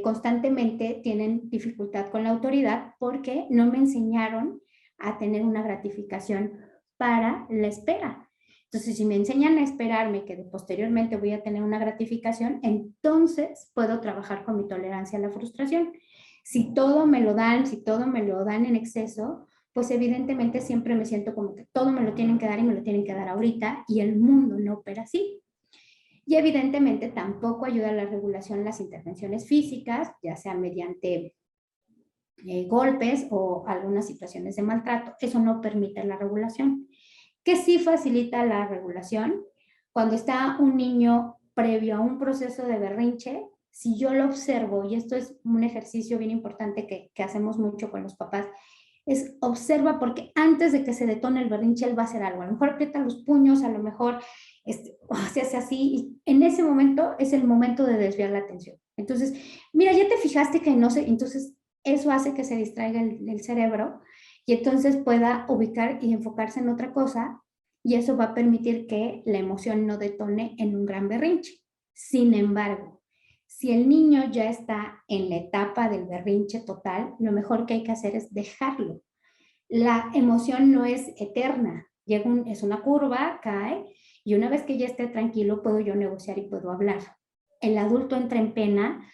constantemente tienen dificultad con la autoridad porque no me enseñaron a tener una gratificación para la espera. Entonces, si me enseñan a esperarme que posteriormente voy a tener una gratificación, entonces puedo trabajar con mi tolerancia a la frustración. Si todo me lo dan en exceso, pues evidentemente siempre me siento como que todo me lo tienen que dar y me lo tienen que dar ahorita y el mundo no opera así. Y evidentemente tampoco ayuda a la regulación las intervenciones físicas, ya sea mediante golpes o algunas situaciones de maltrato. Eso no permite la regulación. ¿Qué sí facilita la regulación? Cuando está un niño previo a un proceso de berrinche, si yo lo observo, y esto es un ejercicio bien importante que hacemos mucho con los papás, es observa porque antes de que se detone el berrinche, él va a hacer algo. A lo mejor aprieta los puños, a lo mejor se hace así, y en ese momento es el momento de desviar la atención. Entonces, mira, ya te fijaste que no sé, entonces eso hace que se distraiga el cerebro y entonces pueda ubicar y enfocarse en otra cosa, y eso va a permitir que la emoción no detone en un gran berrinche. Sin embargo, si el niño ya está en la etapa del berrinche total, lo mejor que hay que hacer es dejarlo. La emoción no es eterna, es una curva, cae, y una vez que ya esté tranquilo, puedo yo negociar y puedo hablar. El adulto entra en pena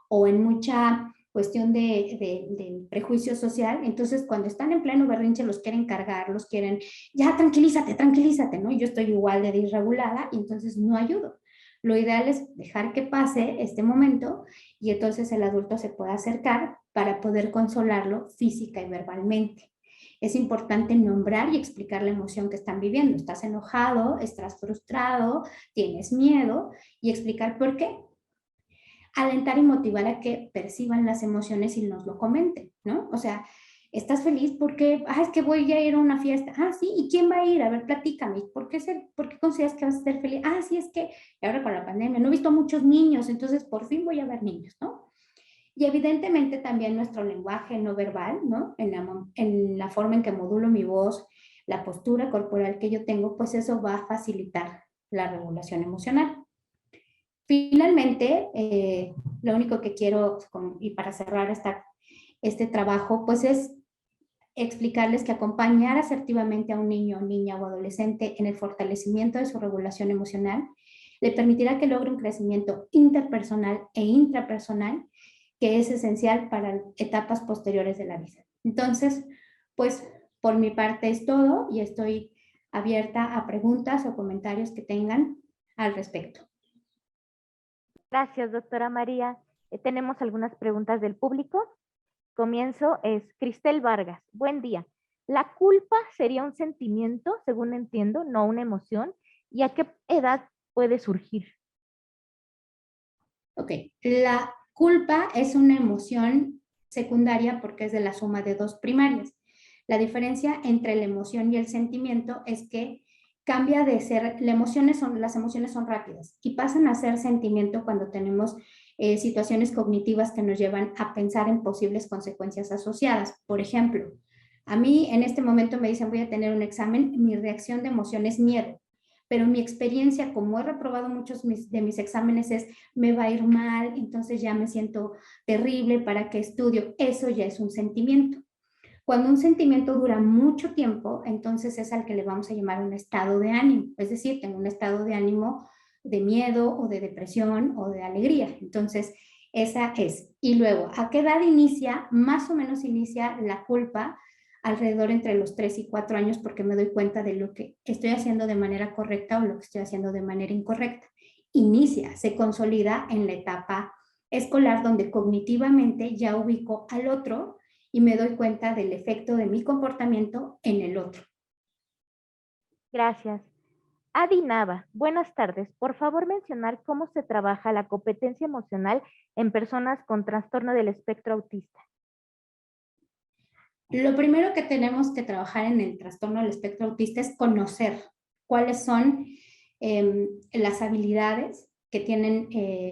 o en mucha cuestión de prejuicio social, entonces cuando están en pleno berrinche los quieren cargar, los quieren, ya tranquilízate, tranquilízate, ¿no? Y yo estoy igual de disregulada y entonces no ayudo. Lo ideal es dejar que pase este momento y entonces el adulto se pueda acercar para poder consolarlo física y verbalmente. Es importante nombrar y explicar la emoción que están viviendo. Estás enojado, estás frustrado, tienes miedo y explicar por qué. Alentar y motivar a que perciban las emociones y nos lo comenten, ¿no? O sea, ¿estás feliz? Porque, es que voy a ir a una fiesta. Sí, ¿y quién va a ir? A ver, platícame. ¿Por qué consideras que vas a ser feliz? Sí, es que ahora con la pandemia no he visto a muchos niños, entonces por fin voy a ver niños, ¿no? Y evidentemente también nuestro lenguaje no verbal, ¿no? En la forma en que modulo mi voz, la postura corporal que yo tengo, pues eso va a facilitar la regulación emocional. Finalmente, lo único que quiero, y para cerrar este trabajo, pues es explicarles que acompañar asertivamente a un niño, niña o adolescente en el fortalecimiento de su regulación emocional le permitirá que logre un crecimiento interpersonal e intrapersonal que es esencial para etapas posteriores de la vida. Entonces, pues por mi parte es todo y estoy abierta a preguntas o comentarios que tengan al respecto. Gracias, doctora María. Tenemos algunas preguntas del público. Comienzo es Cristel Vargas. Buen día. ¿La culpa sería un sentimiento, según entiendo, no una emoción? ¿Y a qué edad puede surgir? Ok, la culpa es una emoción secundaria porque es de la suma de dos primarias. La diferencia entre la emoción y el sentimiento es que cambia de ser, las emociones son rápidas y pasan a ser sentimiento cuando tenemos situaciones cognitivas que nos llevan a pensar en posibles consecuencias asociadas. Por ejemplo, a mí en este momento me dicen voy a tener un examen, mi reacción de emoción es miedo, pero mi experiencia, como he reprobado muchos de mis exámenes, es me va a ir mal, entonces ya me siento terrible, ¿para qué estudio? Eso ya es un sentimiento. Cuando un sentimiento dura mucho tiempo, entonces es al que le vamos a llamar un estado de ánimo. Es decir, tengo un estado de ánimo de miedo o de depresión o de alegría. Entonces, esa es. Y luego, ¿a qué edad inicia? Más o menos inicia la culpa alrededor entre los 3 y 4 años porque me doy cuenta de lo que estoy haciendo de manera correcta o lo que estoy haciendo de manera incorrecta. Inicia, se consolida en la etapa escolar donde cognitivamente ya ubico al otro y me doy cuenta del efecto de mi comportamiento en el otro. Gracias. Adi Nava, buenas tardes. Por favor, mencionar cómo se trabaja la competencia emocional en personas con trastorno del espectro autista. Lo primero que tenemos que trabajar en el trastorno del espectro autista es conocer cuáles son las habilidades que tienen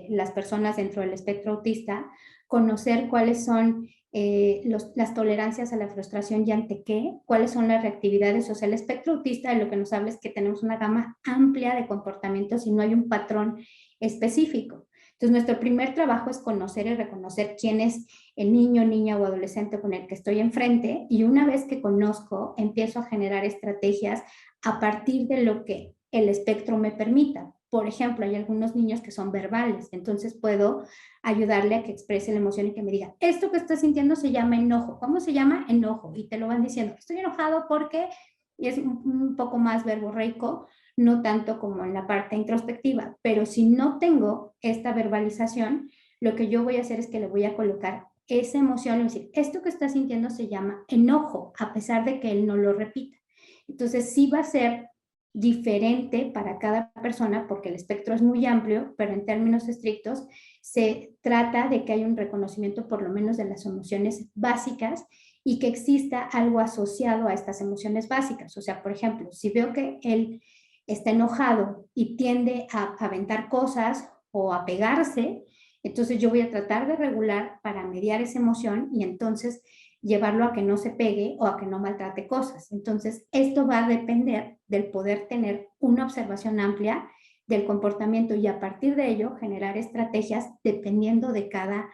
las personas dentro del espectro autista, conocer cuáles son las tolerancias a la frustración y ante qué, cuáles son las reactividades. O sea, el espectro autista de lo que nos habla es que tenemos una gama amplia de comportamientos y no hay un patrón específico. Entonces, nuestro primer trabajo es conocer y reconocer quién es el niño, niña o adolescente con el que estoy enfrente, y una vez que conozco, empiezo a generar estrategias a partir de lo que el espectro me permita. Por ejemplo, hay algunos niños que son verbales, entonces puedo ayudarle a que exprese la emoción y que me diga, esto que estás sintiendo se llama enojo. ¿Cómo se llama? Enojo. Y te lo van diciendo, estoy enojado porque, y es un poco más verborreico, no tanto como en la parte introspectiva, pero si no tengo esta verbalización, lo que yo voy a hacer es que le voy a colocar esa emoción y decir, esto que está sintiendo se llama enojo, a pesar de que él no lo repita. Entonces sí va a ser diferente para cada persona porque el espectro es muy amplio, pero en términos estrictos se trata de que haya un reconocimiento por lo menos de las emociones básicas y que exista algo asociado a estas emociones básicas. O sea, por ejemplo, si veo que él está enojado y tiende a aventar cosas o a pegarse, entonces yo voy a tratar de regular para mediar esa emoción y entonces llevarlo a que no se pegue o a que no maltrate cosas. Entonces, esto va a depender del poder tener una observación amplia del comportamiento y a partir de ello generar estrategias dependiendo de cada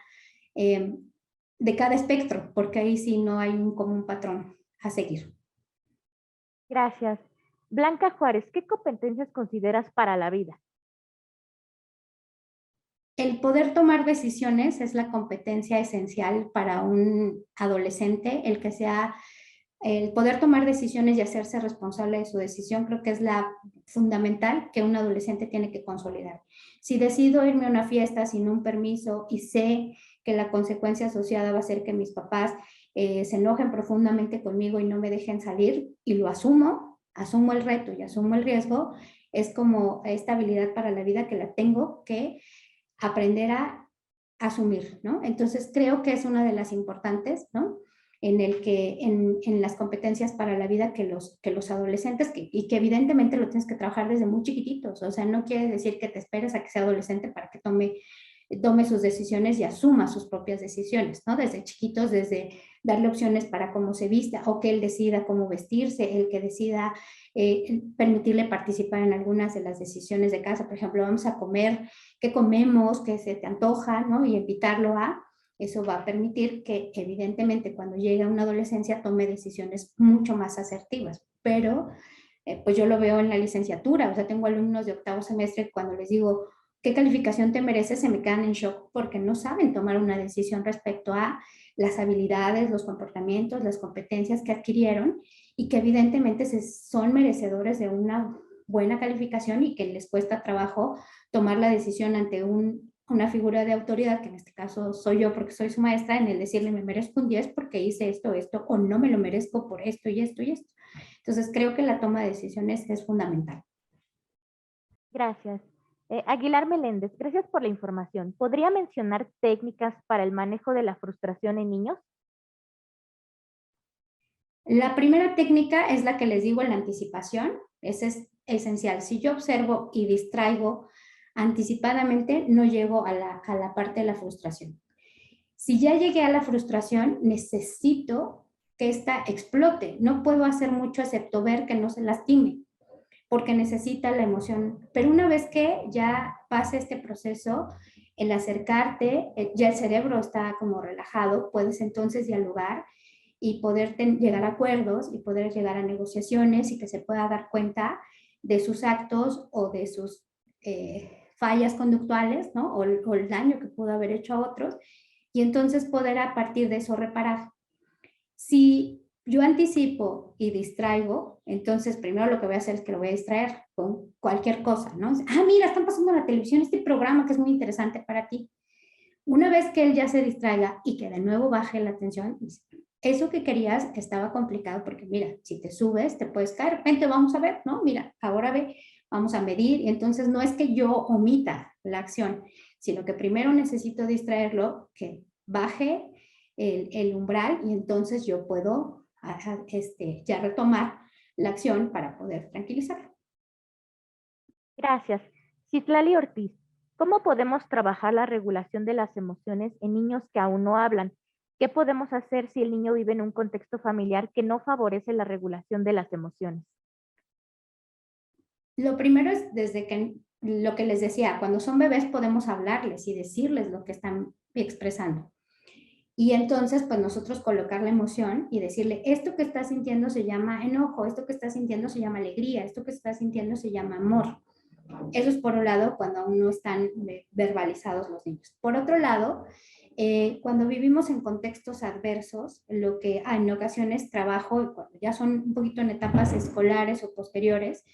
espectro, porque ahí sí no hay un común patrón a seguir. Gracias. Blanca Juárez, ¿qué competencias consideras para la vida? El poder tomar decisiones es la competencia esencial para un adolescente, el poder tomar decisiones y hacerse responsable de su decisión, creo que es la fundamental que un adolescente tiene que consolidar. Si decido irme a una fiesta sin un permiso y sé que la consecuencia asociada va a ser que mis papás se enojen profundamente conmigo y no me dejen salir, y lo asumo el reto y asumo el riesgo, es como esta habilidad para la vida que la tengo que aprender a asumir, ¿no? Entonces creo que es una de las importantes, ¿no? En las competencias para la vida que los adolescentes, y que evidentemente lo tienes que trabajar desde muy chiquititos, o sea, no quiere decir que te esperes a que sea adolescente para que tome sus decisiones y asuma sus propias decisiones, ¿no? Desde chiquitos, desde darle opciones para cómo se vista o que él decida cómo vestirse, el que decida permitirle participar en algunas de las decisiones de casa, por ejemplo, vamos a comer, qué comemos, qué se te antoja, ¿no? Y invitarlo a, eso va a permitir que evidentemente cuando llegue a una adolescencia tome decisiones mucho más asertivas, pero pues yo lo veo en la licenciatura, o sea, tengo alumnos de octavo semestre cuando les digo, ¿qué calificación te mereces? Se me quedan en shock porque no saben tomar una decisión respecto a las habilidades, los comportamientos, las competencias que adquirieron y que evidentemente son merecedores de una buena calificación y que les cuesta trabajo tomar la decisión ante una figura de autoridad, que en este caso soy yo porque soy su maestra, en el decirle me merezco un 10 porque hice esto, o no me lo merezco por esto y esto y esto. Entonces creo que la toma de decisiones es fundamental. Gracias. Aguilar Meléndez, gracias por la información. ¿Podría mencionar técnicas para el manejo de la frustración en niños? La primera técnica es la que les digo en la anticipación. Esa es esencial. Si yo observo y distraigo anticipadamente, no llego a la parte de la frustración. Si ya llegué a la frustración, necesito que ésta explote. No puedo hacer mucho excepto ver que no se lastime, porque necesita la emoción. Pero una vez que ya pase este proceso, el acercarte, ya el cerebro está como relajado, puedes entonces dialogar y poder llegar a acuerdos y poder llegar a negociaciones y que se pueda dar cuenta de sus actos o de sus fallas conductuales, ¿no? O el daño que pudo haber hecho a otros, y entonces poder a partir de eso reparar. Si yo anticipo y distraigo, entonces primero lo que voy a hacer es que lo voy a distraer con cualquier cosa, ¿no? Ah, mira, están pasando en la televisión este programa que es muy interesante para ti. Una vez que él ya se distraiga y que de nuevo baje la atención, eso que querías estaba complicado porque mira, si te subes te puedes caer, vente, vamos a ver, ¿no? Mira, ahora ve, vamos a medir, y entonces no es que yo omita la acción, sino que primero necesito distraerlo, que baje el umbral y entonces yo puedo ya retomar la acción para poder tranquilizarlo. Gracias. Citlali Ortiz, ¿cómo podemos trabajar la regulación de las emociones en niños que aún no hablan? ¿Qué podemos hacer si el niño vive en un contexto familiar que no favorece la regulación de las emociones? Lo primero es desde que lo que les decía, cuando son bebés podemos hablarles y decirles lo que están expresando. Y entonces, pues nosotros colocar la emoción y decirle, esto que estás sintiendo se llama enojo, esto que estás sintiendo se llama alegría, esto que estás sintiendo se llama amor. Eso es por un lado cuando aún no están verbalizados los niños. Por otro lado, cuando vivimos en contextos adversos, lo que en ocasiones trabajo, cuando ya son un poquito en etapas escolares o posteriores,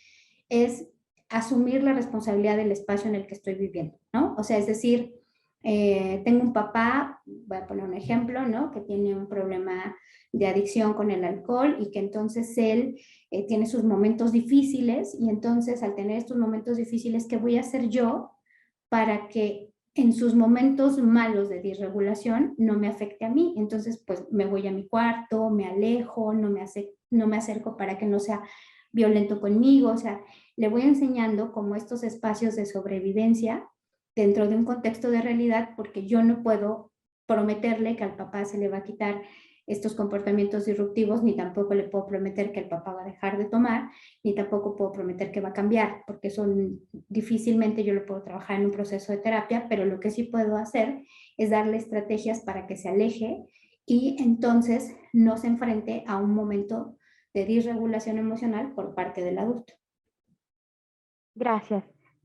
es asumir la responsabilidad del espacio en el que estoy viviendo, ¿no? O sea, es decir, tengo un papá, voy a poner un ejemplo, ¿no? Que tiene un problema de adicción con el alcohol y que entonces él tiene sus momentos difíciles, y entonces al tener estos momentos difíciles, ¿qué voy a hacer yo para que en sus momentos malos de disregulación no me afecte a mí? Entonces pues me voy a mi cuarto, me alejo, no me acerco para que no sea violento conmigo, o sea, le voy enseñando como estos espacios de sobrevivencia dentro de un contexto de realidad, porque yo no puedo prometerle que al papá se le va a quitar estos comportamientos disruptivos, ni tampoco le puedo prometer que el papá va a dejar de tomar, ni tampoco puedo prometer que va a cambiar, porque difícilmente yo lo puedo trabajar en un proceso de terapia, pero lo que sí puedo hacer es darle estrategias para que se aleje y entonces no se enfrente a un momento de disregulación emocional por parte del adulto. Gracias.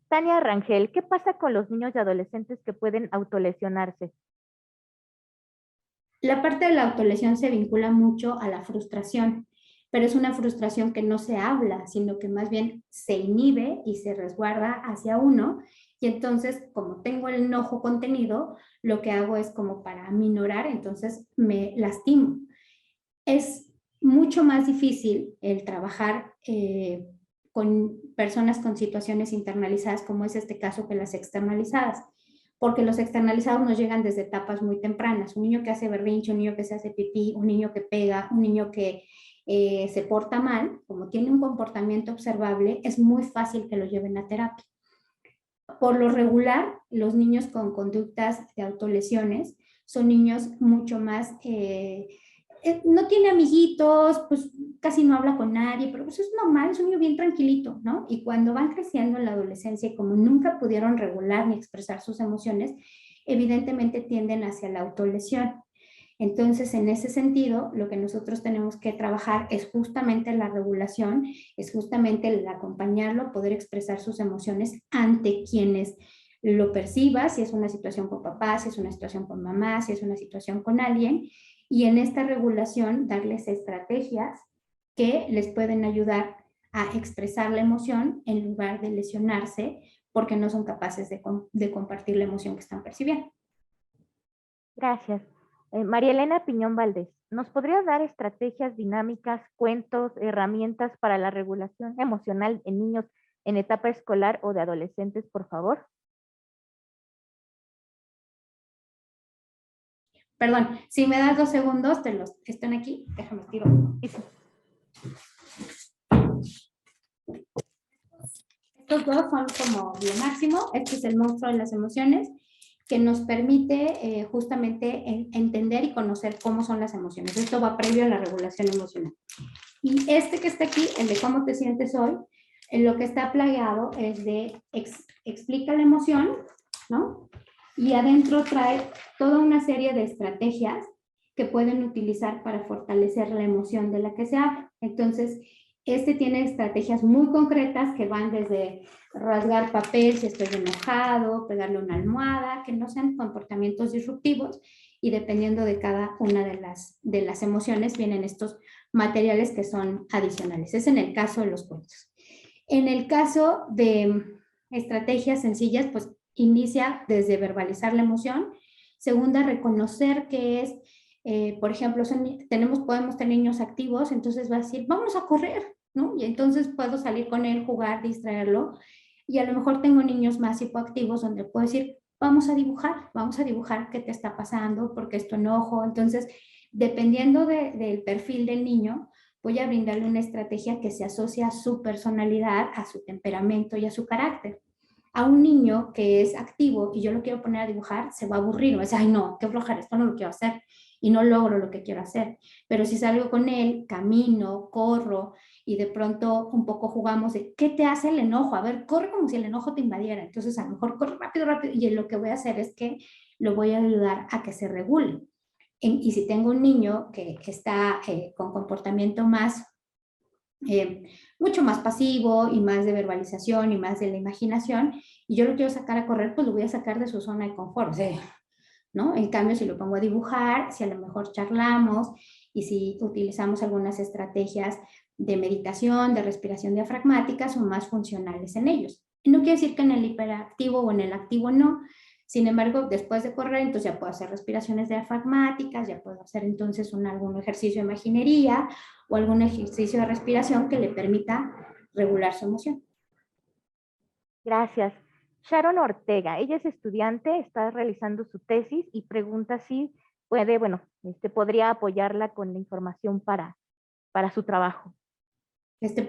Tania Rangel, ¿qué pasa con los niños y adolescentes que pueden autolesionarse? La parte de la autolesión se vincula mucho a la frustración, pero es una frustración que no se habla, sino que más bien se inhibe y se resguarda hacia uno. Y entonces, como tengo el enojo contenido, lo que hago es como para aminorar, entonces me lastimo. Es mucho más difícil el trabajar con personas con situaciones internalizadas, como es este caso, que las externalizadas, porque los externalizados nos llegan desde etapas muy tempranas. Un niño que hace berrinche, un niño que se hace pipí, un niño que pega, un niño que se porta mal, como tiene un comportamiento observable, es muy fácil que lo lleven a terapia. Por lo regular, los niños con conductas de autolesiones son niños mucho más no tiene amiguitos, pues casi no habla con nadie, pero pues es normal, es un niño bien tranquilito, ¿no? Y cuando van creciendo en la adolescencia y como nunca pudieron regular ni expresar sus emociones, evidentemente tienden hacia la autolesión. Entonces, en ese sentido, lo que nosotros tenemos que trabajar es justamente la regulación, es justamente el acompañarlo, poder expresar sus emociones ante quienes lo perciba, si es una situación con papá, si es una situación con mamá, si es una situación con alguien, y en esta regulación darles estrategias que les pueden ayudar a expresar la emoción en lugar de lesionarse porque no son capaces de compartir la emoción que están percibiendo. Gracias. María Elena Piñón Valdés, ¿nos podría dar estrategias dinámicas, cuentos, herramientas para la regulación emocional en niños en etapa escolar o de adolescentes, por favor? Perdón, si me das 2 segundos, están aquí, déjame tiro. Estos dos son como lo máximo. Este es el monstruo de las emociones, que nos permite justamente entender y conocer cómo son las emociones. Esto va previo a la regulación emocional. Y este que está aquí, el de cómo te sientes hoy, en lo que está plagado es de explica la emoción, ¿no? Y adentro trae toda una serie de estrategias que pueden utilizar para fortalecer la emoción de la que se habla. Entonces, este tiene estrategias muy concretas que van desde rasgar papel si estoy enojado, pegarle una almohada, que no sean comportamientos disruptivos, y dependiendo de cada una de las emociones vienen estos materiales que son adicionales. Es en el caso de los cuentos. En el caso de estrategias sencillas, pues inicia desde verbalizar la emoción. Segunda, reconocer que es, por ejemplo, podemos tener niños activos, entonces va a decir, vamos a correr, ¿no? Y entonces puedo salir con él, jugar, distraerlo. Y a lo mejor tengo niños más hipoactivos donde puedo decir, vamos a dibujar qué te está pasando, porque es tu enojo. Entonces, dependiendo del perfil del niño, voy a brindarle una estrategia que se asocia a su personalidad, a su temperamento y a su carácter. A un niño que es activo y yo lo quiero poner a dibujar, se va a aburrir, va a decir, ay no, qué flojera, esto no lo quiero hacer y no logro lo que quiero hacer. Pero si salgo con él, camino, corro y de pronto un poco jugamos de, ¿qué te hace el enojo? A ver, corre como si el enojo te invadiera. Entonces a lo mejor corre rápido, rápido, y lo que voy a hacer es que lo voy a ayudar a que se regule. Y si tengo un niño que está con comportamiento más, mucho más pasivo y más de verbalización y más de la imaginación, y yo lo quiero sacar a correr, pues lo voy a sacar de su zona de confort, ¿no? En cambio, si lo pongo a dibujar, si a lo mejor charlamos y si utilizamos algunas estrategias de meditación, de respiración diafragmática, son más funcionales en ellos. No quiere decir que en el hiperactivo o en el activo no. Sin embargo, después de correr, entonces ya puedo hacer respiraciones diafragmáticas, ya puedo hacer entonces algún ejercicio de imaginería o algún ejercicio de respiración que le permita regular su emoción. Gracias. Sharon Ortega, ella es estudiante, está realizando su tesis y pregunta si puede, podría apoyarla con la información para su trabajo.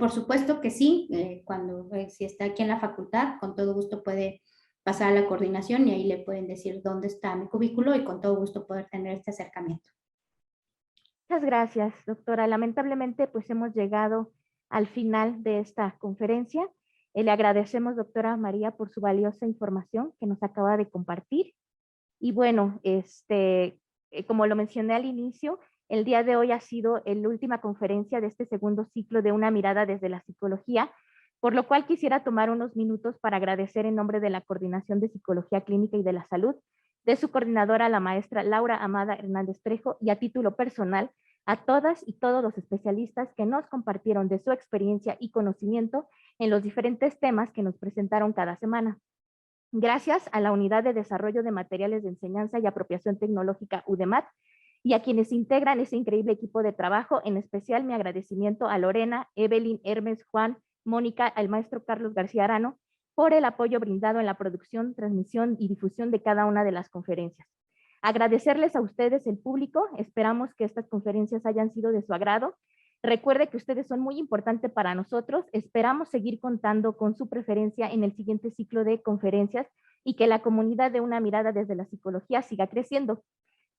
Por supuesto que sí, si está aquí en la facultad, con todo gusto puede pasar a la coordinación y ahí le pueden decir dónde está mi cubículo y con todo gusto poder tener este acercamiento. Muchas gracias, doctora. Lamentablemente, pues hemos llegado al final de esta conferencia. Le agradecemos, doctora María, por su valiosa información que nos acaba de compartir. Y bueno, como lo mencioné al inicio, el día de hoy ha sido la última conferencia de este segundo ciclo de Una mirada desde la psicología, por lo cual quisiera tomar unos minutos para agradecer en nombre de la Coordinación de Psicología Clínica y de la Salud, de su coordinadora, la maestra Laura Amada Hernández Trejo, y a título personal, a todas y todos los especialistas que nos compartieron de su experiencia y conocimiento en los diferentes temas que nos presentaron cada semana. Gracias a la Unidad de Desarrollo de Materiales de Enseñanza y Apropiación Tecnológica UDEMAT y a quienes integran ese increíble equipo de trabajo, en especial mi agradecimiento a Lorena, Evelyn, Hermes, Juan, Mónica, al maestro Carlos García Arano, por el apoyo brindado en la producción, transmisión y difusión de cada una de las conferencias. Agradecerles a ustedes, el público. Esperamos que estas conferencias hayan sido de su agrado. Recuerde que ustedes son muy importantes para nosotros. Esperamos seguir contando con su preferencia en el siguiente ciclo de conferencias y que la comunidad de Una mirada desde la psicología siga creciendo.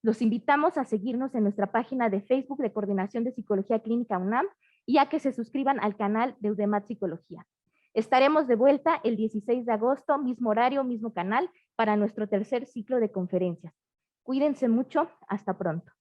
Los invitamos a seguirnos en nuestra página de Facebook de Coordinación de Psicología Clínica UNAM y a que se suscriban al canal de UDEMAT Psicología. Estaremos de vuelta el 16 de agosto, mismo horario, mismo canal, para nuestro tercer ciclo de conferencias. Cuídense mucho. Hasta pronto.